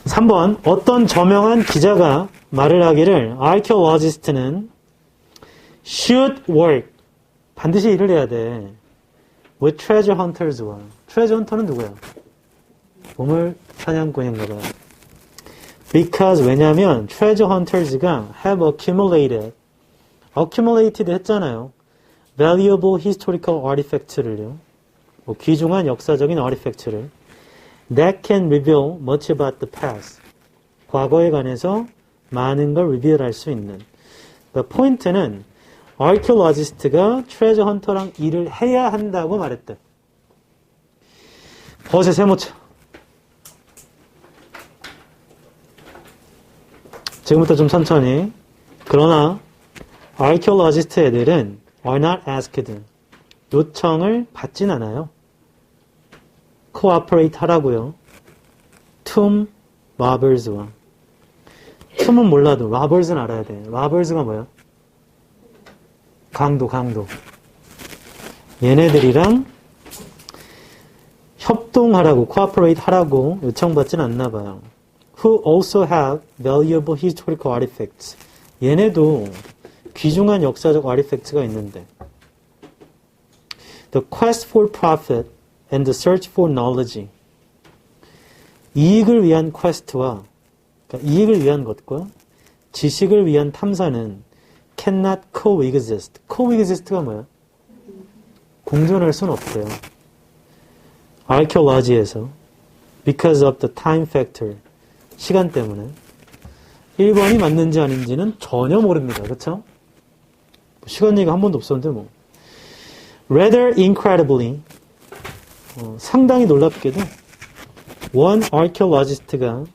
3번 어떤 저명한 기자가 말을 하기를 archaeologist는 should work 반드시 일을 해야 돼 with treasure hunters와 treasure hunter는 누구야? 보물 사냥꾼인가 봐요. Because 왜냐면 treasure hunters가 have accumulated 했잖아요. valuable historical artifacts를요. 뭐 귀중한 역사적인 artifacts를 that can reveal much about the past. 과거에 관해서 많은 걸 reveal할 수 있는. 그러니까 포인트는 archaeologist가 treasure hunter랑 일을 해야 한다고 말했대. 버세 세모차. 지금부터 좀 천천히. 그러나 archaeologist 애들은 are not asked. 요청을 받진 않아요. cooperate 하라고요. tomb robbers와. tomb은 몰라도 robbers는 알아야 돼. robbers가 뭐야? 강도. 얘네들이랑 협동하라고, cooperate 하라고 요청받진 않나 봐요. Who also have valuable historical artifacts. 얘네도 귀중한 역사적 artifacts가 있는데. The quest for profit and the search for knowledge. 이익을 위한 퀘스트와, 그러니까 이익을 위한 것과 지식을 위한 탐사는 cannot coexist. coexist가 뭐야? 공존할 수는 없대요. archaeology에서 because of the time factor. 시간 때문에. 1번이 맞는지 아닌지는 전혀 모릅니다. 그렇죠? 시간 얘기가 한 번도 없었는데 뭐. Rather incredibly 상당히 놀랍게도 one archaeologist가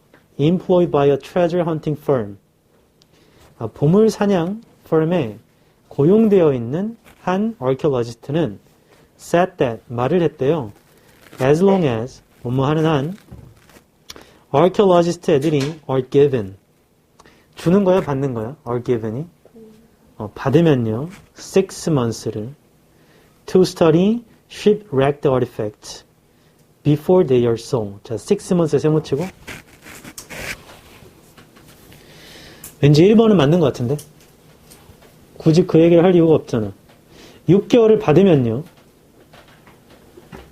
employed by a treasure hunting firm 보물 사냥 firm에 고용되어 있는 한 archaeologist는 said that 말을 했대요. As long as 뭐뭐 하는 한 archaeologist 애들이 are given 주는 거야 받는 거야? are given이 받으면요 6 months를 to study shipwrecked artifacts before they are sold. 자, 6 months에 세모치고 왠지 1번은 맞는 것 같은데 굳이 그 얘기를 할 이유가 없잖아. 6개월을 받으면요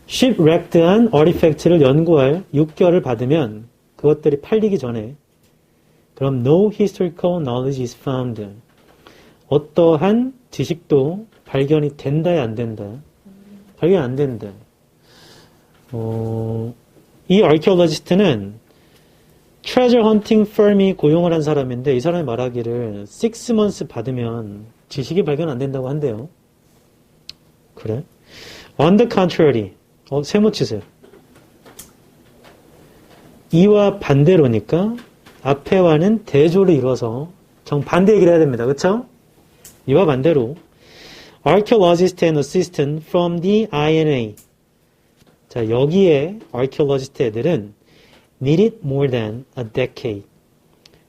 shipwrecked한 artifacts를 연구할 6개월을 받으면 그것들이 팔리기 전에 그럼 no historical knowledge is found. 어떠한 지식도 발견이 된다야 안 된다. 발견 안 된다. 이 archaeologist는 treasure hunting firm이 고용을 한 사람인데 이 사람이 말하기를 6 months 받으면 지식이 발견 안 된다고 한대요. 그래? On the contrary. 세모 치세요. 이와 반대로니까 앞에와는 대조를 이뤄서 정반대 얘기를 해야 됩니다. 그쵸? 이와 반대로 archaeologist and assistant from the INA. 자, 여기에 archaeologist 애들은 needed more than a decade.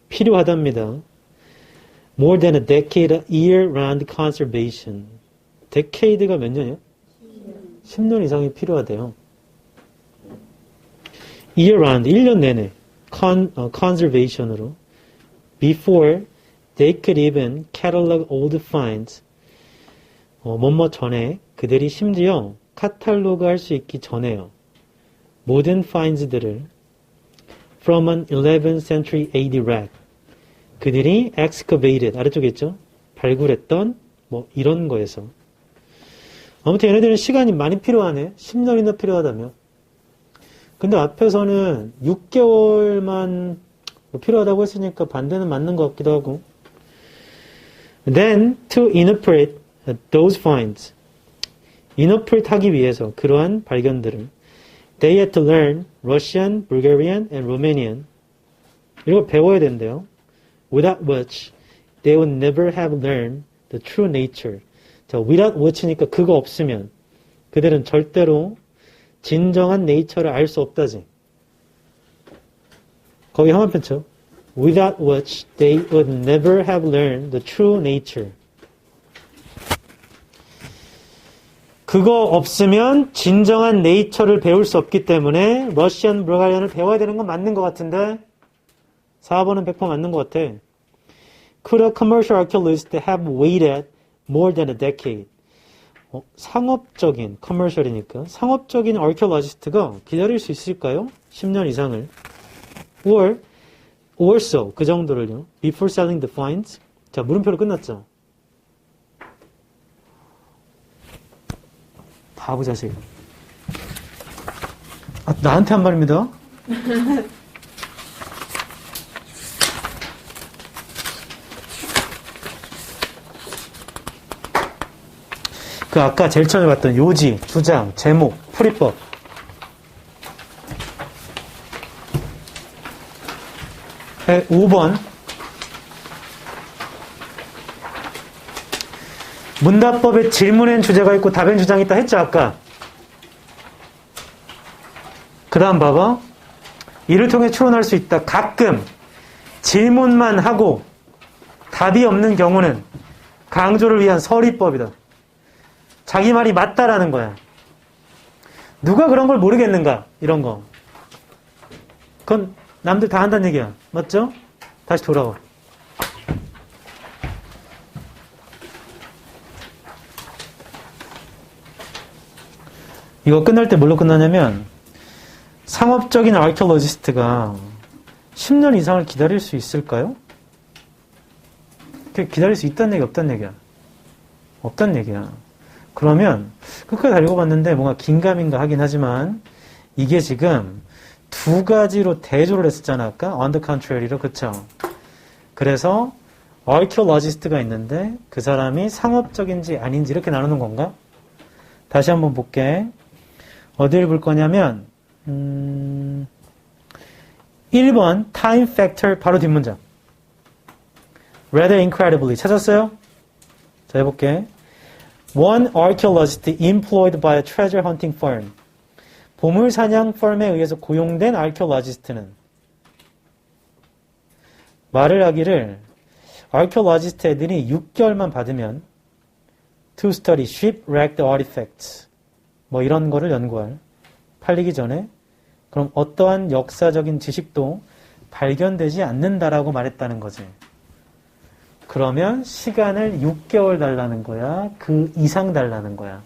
필요하답니다. More than a decade year-round conservation. decade가 몇 년이요? 10년 이상이 필요하대요. year-round, 1년 내내 conservation으로 before they could even catalog old finds. 뭐뭐 전에 그들이 심지어 카탈로그 할 수 있기 전에요. 모든 finds들을 from an 11th century AD wreck. 그들이 excavated, 아래쪽에 있죠? 발굴했던 뭐 이런 거에서. 아무튼 얘네들은 시간이 많이 필요하네. 10년이나 필요하다며. 근데 앞에서는 6개월만 필요하다고 했으니까 반대는 맞는 것 같기도 하고. Then to interpret those finds. interpret 하기 위해서 그러한 발견들을 they had to learn Russian, Bulgarian, and Romanian. 이거 배워야 된대요. Without which they would never have learned the true nature. 자, without which니까 그거 없으면 그들은 절대로 진정한 네이처를 알 수 없다지. 거기 한번편 쳐. Without which they would never have learned the true nature. 그거 없으면 진정한 네이처를 배울 수 없기 때문에 러시안 불가리안을 배워야 되는 건 맞는 것 같은데 4번은 100% 맞는 것 같아. Could a commercial archaeologist have waited more than a decade? 상업적인, 커머셜이니까 상업적인 archaeologist가 기다릴 수 있을까요? 10년 이상을. Or so, 그 정도를요. Before selling the finds. 자, 물음표로 끝났죠. 바보 자식. 아, 나한테 한 말입니다. 그 아까 제일 처음에 봤던 요지, 주장, 제목, 풀이법. 네, 5번. 문답법에 질문엔 주제가 있고 답엔 주장이 있다 했죠, 아까. 그 다음 봐봐. 이를 통해 추론할 수 있다. 가끔 질문만 하고 답이 없는 경우는 강조를 위한 서리법이다. 자기 말이 맞다라는 거야. 누가 그런 걸 모르겠는가? 이런 거. 그건 남들 다 한다는 얘기야. 맞죠? 다시 돌아와. 이거 끝날 때 뭘로 끝나냐면 상업적인 아키올로지스트가 10년 이상을 기다릴 수 있을까요? 기다릴 수 있다는 얘기 없다는 얘기야. 없다는 얘기야. 그러면 끝까지 다 읽어봤는데 뭔가 긴가민가 하긴 하지만 이게 지금 두 가지로 대조를 했었잖아. 아까 on the contrary로. 그쵸? 그래서 archaeologist가 있는데 그 사람이 상업적인지 아닌지 이렇게 나누는 건가? 다시 한번 볼게. 어디를 볼 거냐면 1번 time factor 바로 뒷문장. rather incredibly 찾았어요? 자, 해볼게. One archaeologist employed by a treasure hunting firm. 보물 사냥 펌에 의해서 고용된 archaeologist는 말을 하기를 archaeologist 애들이 6개월만 받으면 to study shipwrecked artifacts 뭐 이런 거를 연구할 팔리기 전에 그럼 어떠한 역사적인 지식도 발견되지 않는다라고 말했다는 거지. 그러면 시간을 6개월 달라는 거야? 그 이상 달라는 거야?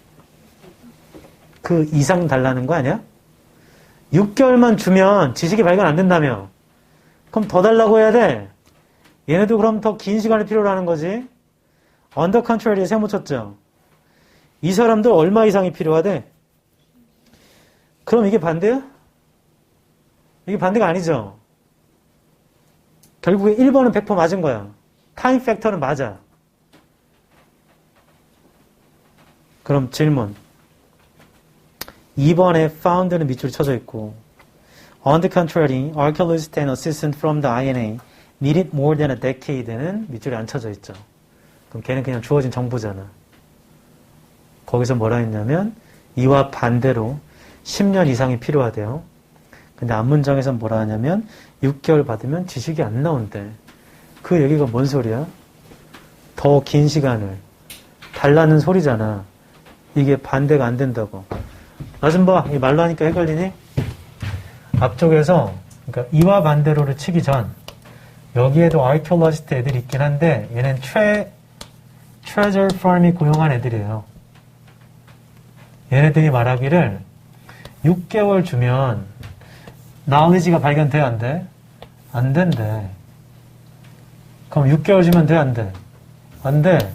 그 이상 달라는 거 아니야? 6개월만 주면 지식이 발견 안 된다며? 그럼 더 달라고 해야 돼? 얘네도 그럼 더 긴 시간을 필요로 하는 거지? 언더 컨트롤에 세못 쳤죠? 이 사람들 얼마 이상이 필요하대? 그럼 이게 반대야? 이게 반대가 아니죠? 결국에 1번은 100% 맞은 거야. 타임 팩터는 맞아. 그럼 질문. 2번에 found는 밑줄이 쳐져 있고 on the contrary, archaeologist and assistant from the INA needed more than a decade는 밑줄이 안 쳐져 있죠. 그럼 걔는 그냥 주어진 정보잖아. 거기서 뭐라 했냐면 이와 반대로 10년 이상이 필요하대요. 근데 앞문장에서 뭐라 하냐면 6개월 받으면 지식이 안 나온대. 그 얘기가 뭔 소리야? 더 긴 시간을 달라는 소리잖아. 이게 반대가 안 된다고. 나 좀 봐. 이 말로 하니까 헷갈리니? 앞쪽에서 그러니까 이와 반대로를 치기 전 여기에도 archaeologist 애들이 있긴 한데 얘는 treasure firm이 고용한 애들이에요. 얘네들이 말하기를 6개월 주면 knowledge가 발견돼 안 돼? 안 된대. 그럼 6개월 주면 돼 안 돼? 안 돼.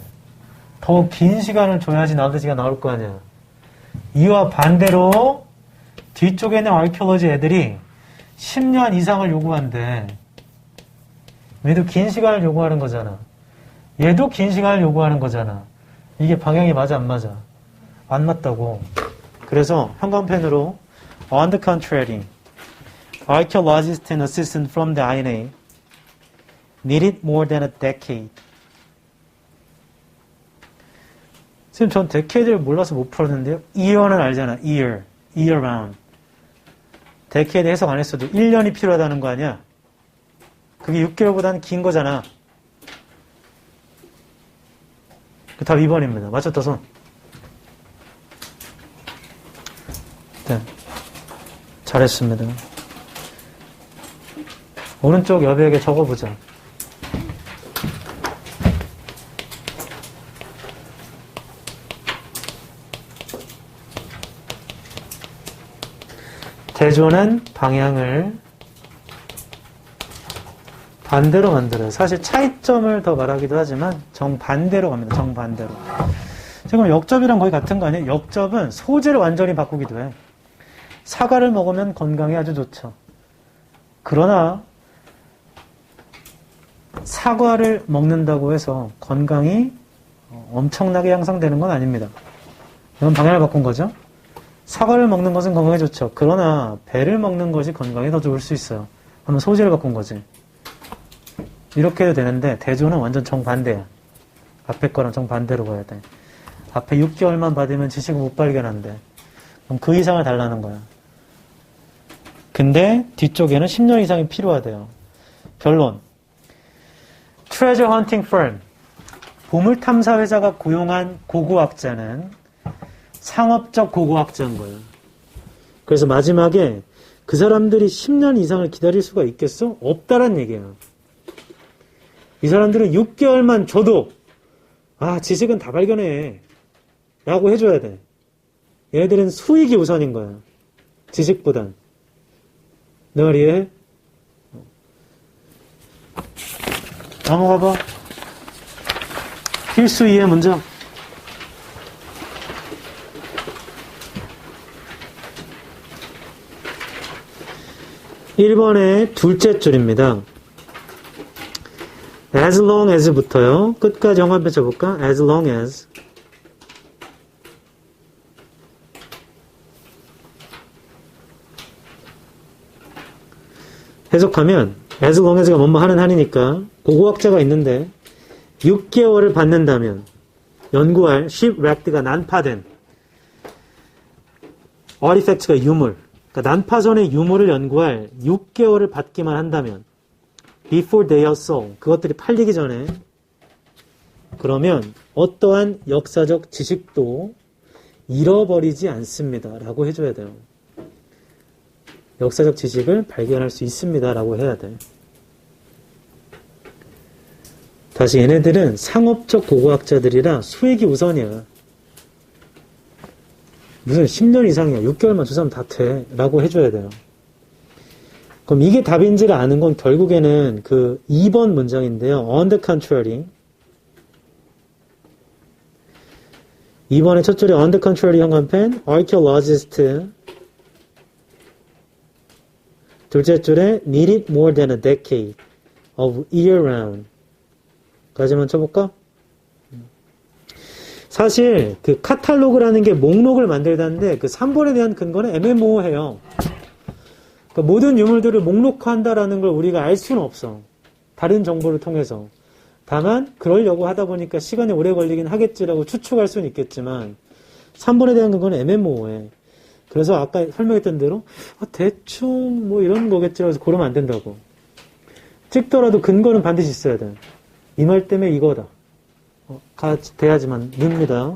더 긴 시간을 줘야지 knowledge가 나올 거 아니야. 이와 반대로 뒤쪽에 있는 archaeology 애들이 10년 이상을 요구한대. 얘도 긴 시간을 요구하는 거잖아. 얘도 긴 시간을 요구하는 거잖아. 이게 방향이 맞아 안 맞아? 안 맞다고. 그래서 형광펜으로 on the contrary, archaeologist and assistant from the INA needed more than a decade. 지금 전 decade를 몰라서 못 풀었는데요. year는 알잖아. year round. decade 해석 안 했어도 1년이 필요하다는 거 아니야? 그게 6개월보다는 긴 거잖아. 그 답 2번입니다. 맞췄다 손. 네. 잘했습니다. 오른쪽 여백에 적어보자. 대조는 방향을 반대로 만들어요. 사실 차이점을 더 말하기도 하지만 정반대로 갑니다. 정반대로. 지금 역접이랑 거의 같은 거 아니에요? 역접은 소재를 완전히 바꾸기도 해. 사과를 먹으면 건강에 아주 좋죠. 그러나 사과를 먹는다고 해서 건강이 엄청나게 향상되는 건 아닙니다. 이건 방향을 바꾼 거죠. 사과를 먹는 것은 건강에 좋죠. 그러나 배를 먹는 것이 건강에 더 좋을 수 있어요. 그러면 소재를 바꾼 거지. 이렇게 해도 되는데 대조는 완전 정반대야. 앞에 거랑 정반대로 가야 돼. 앞에 6개월만 받으면 지식을 못 발견한대. 그럼 그 이상을 달라는 거야. 근데 뒤쪽에는 10년 이상이 필요하대요. 결론. Treasure Hunting Firm. 보물탐사 회사가 고용한 고고학자는 상업적 고고학자인 거예요. 그래서 마지막에 그 사람들이 10년 이상을 기다릴 수가 있겠어? 없다란 얘기예요. 이 사람들은 6개월만 줘도 지식은 다 발견해 라고 해줘야 돼. 얘네들은 수익이 우선인 거야. 지식보단. 내 말 이해해? 넘어가봐. 필수 이해 문장. 1번의 둘째 줄입니다. as long as부터요. 끝까지 영화 펼쳐볼까? as long as. 해석하면 as long as가 뭐뭐 하는 한이니까 고고학자가 있는데 6개월을 받는다면 연구할 shipwrecked가 난파된 artifact가 유물, 그러니까 난파선의 유물을 연구할 6개월을 받기만 한다면 before they are sold, 그것들이 팔리기 전에, 그러면 어떠한 역사적 지식도 잃어버리지 않습니다 라고 해줘야 돼요. 역사적 지식을 발견할 수 있습니다 라고 해야 돼. 다시 얘네들은 상업적 고고학자들이라 수익이 우선이야. 무슨 10년 이상이야. 6개월만 조사하면 다 돼 라고 해줘야 돼요. 그럼 이게 답인지를 아는 건 결국에는 그 2번 문장인데요. On the contrary. 2번의 첫 줄에 on the contrary 형광펜, archaeologist. 둘째 줄에 need it more than a decade of year-round. 까지만 쳐볼까? 사실 그 카탈로그라는 게 목록을 만들다는데 그 3번에 대한 근거는 애매모호해요. 그러니까 모든 유물들을 목록화한다라는 걸 우리가 알 수는 없어. 다른 정보를 통해서. 다만 그러려고 하다 보니까 시간이 오래 걸리긴 하겠지라고 추측할 수는 있겠지만 3번에 대한 근거는 애매모호해. 그래서 아까 설명했던 대로 대충 뭐 이런 거겠지라고 해서 고르면 안 된다고. 찍더라도 근거는 반드시 있어야 돼. 이 말 때문에 이거다. 같이 돼야지만 늡니다.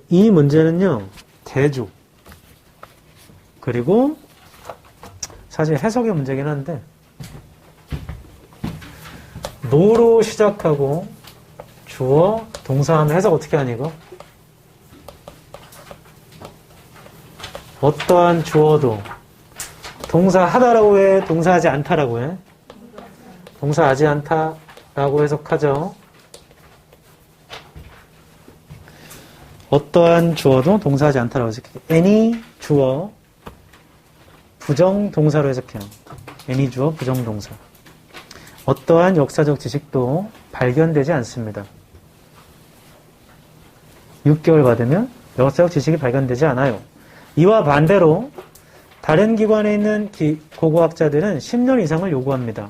이 문제는요, 대조. 그리고, 사실 해석의 문제긴 한데, 노로 시작하고, 주어, 동사하면 해석 어떻게 하니, 이거? 어떠한 주어도, 동사하다라고 해, 동사하지 않다라고 해? 동사하지 않다라고 해석하죠. 어떠한 주어도 동사하지 않다라고 해석해요. any 주어 부정동사로 해석해요. any 주어 부정동사. 어떠한 역사적 지식도 발견되지 않습니다. 6개월 받으면 역사적 지식이 발견되지 않아요. 이와 반대로 다른 기관에 있는 고고학자들은 10년 이상을 요구합니다.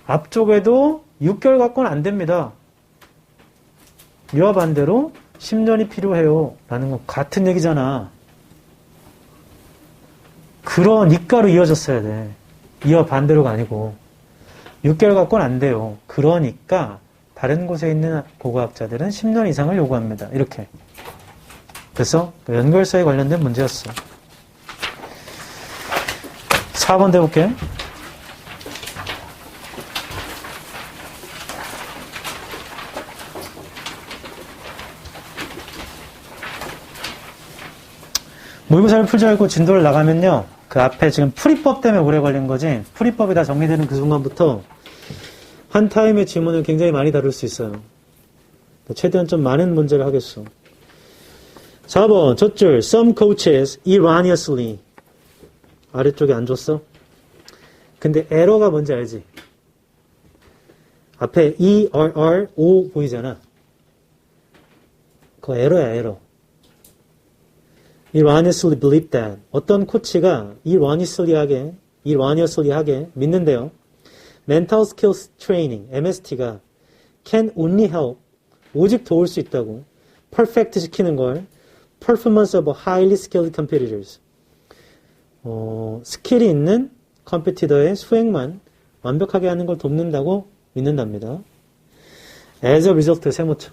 앞쪽에도 6개월 갖고는 안 됩니다. 이와 반대로 10년이 필요해요. 라는 건 같은 얘기잖아. 그러니까로 이어졌어야 돼. 이와 반대로가 아니고. 6개월 갖고는 안 돼요. 그러니까 다른 곳에 있는 고고학자들은 10년 이상을 요구합니다. 이렇게. 그래서 연결서에 관련된 문제였어. 4번 대볼게요. 모의고사를 풀지 말고 진도를 나가면요. 그 앞에 지금 풀이법 때문에 오래 걸린 거지, 풀이법이 다 정리되는 그 순간부터 한 타임의 지문을 굉장히 많이 다룰 수 있어요. 최대한 좀 많은 문제를 하겠어. 4번 첫 줄 Some coaches erroneously 아래쪽에 안 줬어? 근데 에러가 뭔지 알지? 앞에 E-R-R-O 보이잖아. 그거 에러야, 에러. erroneously believe that. 어떤 코치가 erroneously 하게 믿는데요. mental skills training, MST가 can only help, 오직 도울 수 있다고. perfect 시키는 걸 performance of highly skilled competitors. 스킬이 있는 컴피티터의 수행만 완벽하게 하는 걸 돕는다고 믿는답니다. as a result, 세모쳐.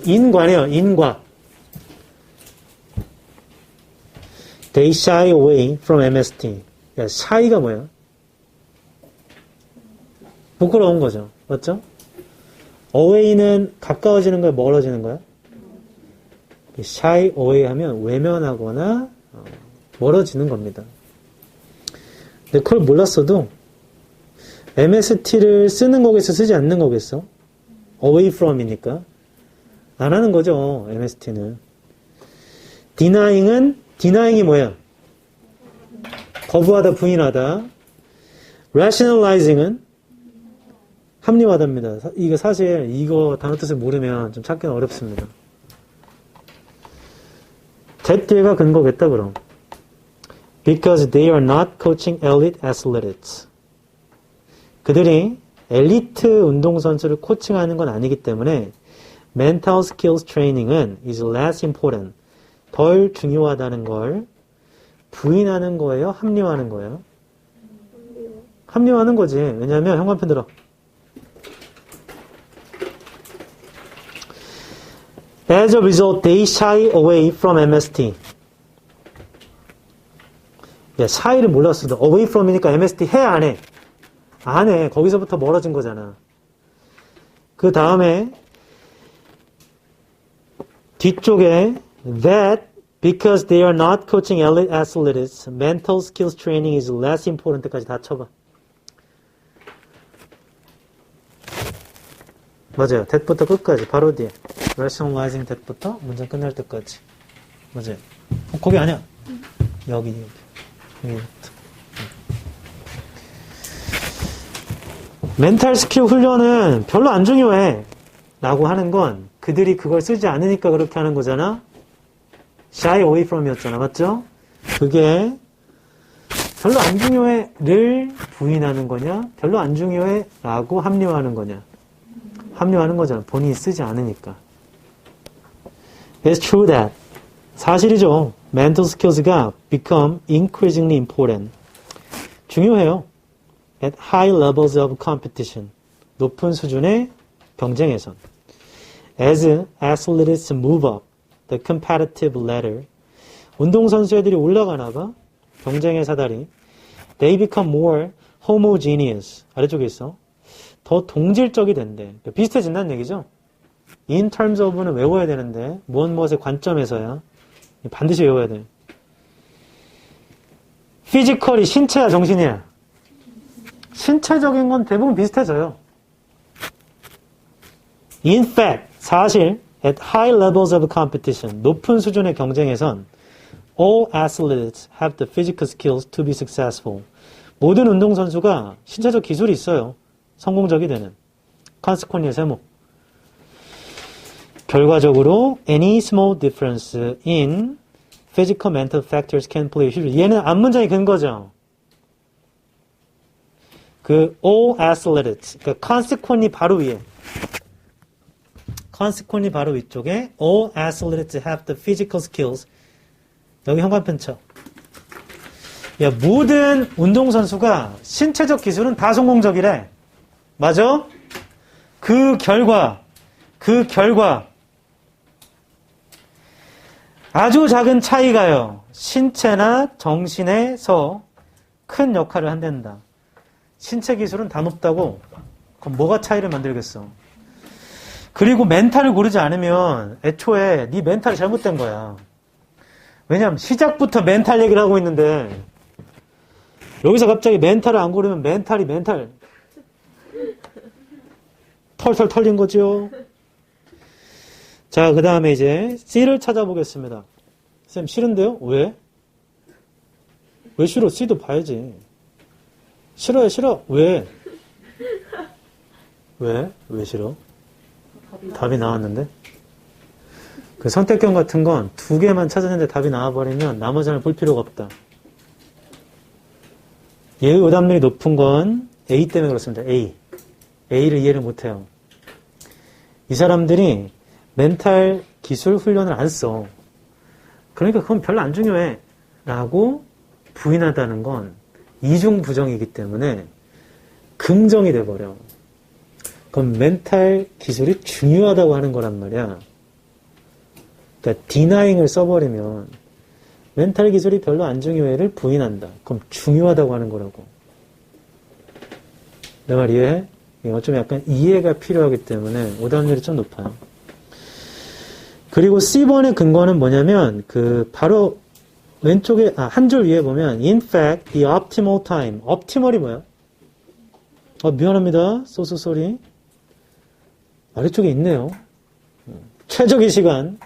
인과네요, 인과. They shy away from MST. 야, shy가 뭐야? 부끄러운 거죠. 맞죠? away는 가까워지는 거야, 멀어지는 거야? shy away 하면 외면하거나 멀어지는 겁니다. 근데 그걸 몰랐어도 MST를 쓰는 거겠어, 쓰지 않는 거겠어? away from이니까. 안 하는 거죠, MST는. denying이 뭐야? 거부하다, 부인하다. rationalizing은 합리화답니다. 이거 사실 이거 단어 뜻을 모르면 좀 찾기는 어렵습니다. that 뒤에가 근거겠다 그럼. Because they are not coaching elite athletes. 그들이 엘리트 운동선수를 코칭하는 건 아니기 때문에 mental skills training은 is less important. 덜 중요하다는 걸 부인하는 거예요? 합리화하는 거예요? 합리화하는 거지. 왜냐하면 형광펜 들어. As a result, they shy away from MST. 야, shy를 몰랐어도 away from이니까 MST 해, 안 해? 안 해. 거기서부터 멀어진 거잖아. 그 다음에 뒤쪽에 that because they are not coaching elite athletes, mental skills training is less important까지 다 쳐봐. 맞아요. that부터 끝까지 바로 뒤에 rationalizing that부터 문장 끝날 때까지. 맞아요. 거기 아니야. 여기부터. 멘탈 스킬 훈련은 별로 안 중요해 라고 하는 건 그들이 그걸 쓰지 않으니까 그렇게 하는 거잖아. shy away from이었잖아. 맞죠? 그게 별로 안 중요해를 부인하는 거냐? 별로 안 중요해 라고 합리화하는 거냐? 합리화하는 거잖아. 본인이 쓰지 않으니까. It's true that. 사실이죠. mental skills가 become increasingly important. 중요해요. At high levels of competition. 높은 수준의 경쟁에선. As athletes move up the competitive ladder. 운동선수들이 올라가나 봐. 경쟁의 사다리. They become more homogeneous. 아래쪽에 있어. 더 동질적이 된대. 비슷해진다는 얘기죠. In terms of는 외워야 되는데 무엇의 관점에서야 반드시 외워야 돼. physically 신체야 정신이야. 신체적인 건 대부분 비슷해져요. In fact, 사실 at high levels of competition, 높은 수준의 경쟁에선 all athletes have the physical skills to be successful. 모든 운동선수가 신체적 기술이 있어요. 성공적이 되는. consequently 세모. 결과적으로 any small difference in physical mental factors can play a huge role. 얘는 앞문장이 근거죠. 그 all athletes, 그러니까 consequently 바로 위에. consequently 바로 위쪽에 all athletes have the physical skills. 여기 현관펜 쳐. 야, 모든 운동선수가 신체적 기술은 다 성공적이래. 맞아? 그 결과 아주 작은 차이가요. 신체나 정신에서 큰 역할을 한댄다. 신체 기술은 다 높다고? 그럼 뭐가 차이를 만들겠어? 그리고 멘탈을 고르지 않으면 애초에 네 멘탈이 잘못된 거야. 왜냐하면 시작부터 멘탈 얘기를 하고 있는데 여기서 갑자기 멘탈을 안 고르면 멘탈 털털 털린 거죠. 자, 그 다음에 이제 C를 찾아보겠습니다. 쌤 싫은데요? 왜? 왜 싫어? C도 봐야지. 싫어요, 싫어. 왜? 왜 싫어? 답이 나왔는데? 그 선택형 같은 건 두 개만 찾았는데 답이 나와버리면 나머지는 볼 필요가 없다. 얘의 오답률이 높은 건 A 때문에 그렇습니다. A를 이해를 못해요. 이 사람들이 멘탈 기술 훈련을 안 써. 그러니까 그건 별로 안 중요해. 라고 부인하다는 건 이중부정이기 때문에 긍정이 돼버려. 그럼 멘탈 기술이 중요하다고 하는 거란 말이야. 그러니까 디나잉을 써버리면 멘탈 기술이 별로 안 중요해를 부인한다. 그럼 중요하다고 하는 거라고. 내 말 이해해? 이거 좀 약간 이해가 필요하기 때문에 오답률이 좀 높아요. 그리고 C번의 근거는 뭐냐면 바로 왼쪽에 한 줄 위에 보면 in fact the optimal time. optimal이 뭐야? 미안합니다. 소스 소리. 아래쪽에 있네요. 최적의 시간.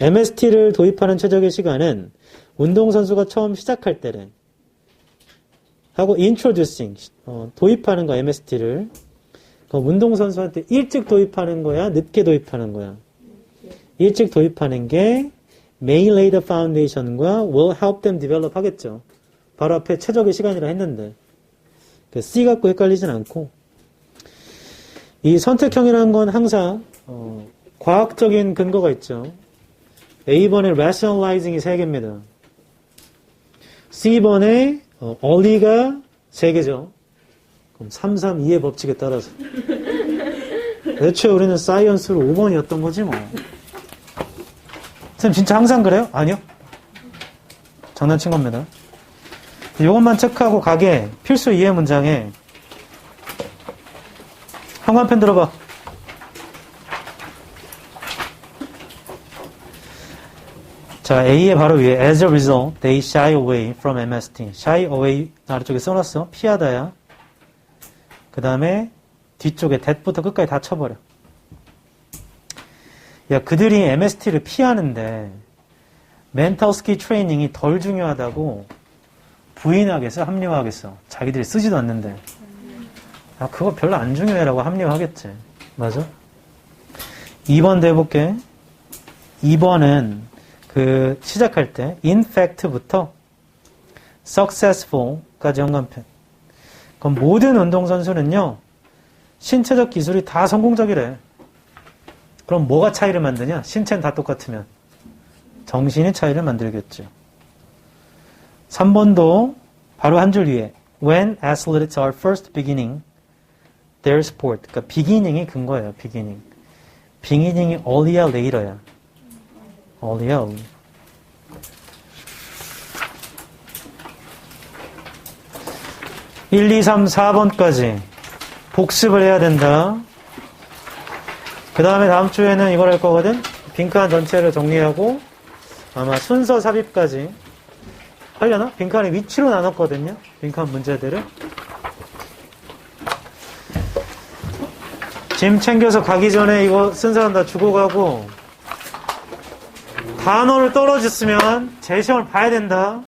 MST를 도입하는 최적의 시간은 운동선수가 처음 시작할 때래. 하고 introducing 도입하는 거 MST를. 그럼 운동선수한테 일찍 도입하는 거야? 늦게 도입하는 거야? 일찍 도입하는 게 may lay the foundation과 will help them develop 하겠죠. 바로 앞에 최적의 시간이라 했는데 C 갖고 헷갈리진 않고 이 선택형이라는 건 항상 과학적인 근거가 있죠. A번에 rationalizing이 3개입니다. C번에 early가 3개죠. 그럼 332의 법칙에 따라서 애초에 우리는 사이언스로 5번이었던 거지 뭐. 쌤 진짜 항상 그래요? 아니요. 장난친 겁니다. 이것만 체크하고 가게 필수 이해 문장에 형광펜 들어봐. 자, A의 바로 위에 as a result, they shy away from MST. shy away 아래쪽에 써놨어. 피하다야. 그 다음에 뒤쪽에 that부터 끝까지 다 쳐버려. 야, 그들이 MST를 피하는데 멘탈 스킬 트레이닝이 덜 중요하다고 부인하겠어? 합리화하겠어? 자기들이 쓰지도 않는데. 그거 별로 안 중요해라고 합리화하겠지. 맞아? 2번도 해볼게. 2번은 시작할 때 in fact부터 successful까지 연관편. 그럼 모든 운동선수는요, 신체적 기술이 다 성공적이래. 그럼 뭐가 차이를 만드냐? 신체는 다 똑같으면. 정신이 차이를 만들겠죠. 3번도 바로 한 줄 위에 when athletes are first beginning their sport. 그러니까 beginning이 근거예요. beginning이 early야 later야? early야. 1, 2, 3, 4번까지 복습을 해야 된다. 그 다음에 다음 주에는 이걸 할 거거든. 빈칸 전체를 정리하고 아마 순서 삽입까지 하려나? 빈칸의 위치로 나눴거든요. 빈칸 문제들을. 짐 챙겨서 가기 전에 이거 쓴 사람 다 주고 가고 단어를 떨어졌으면 제 시험을 봐야 된다.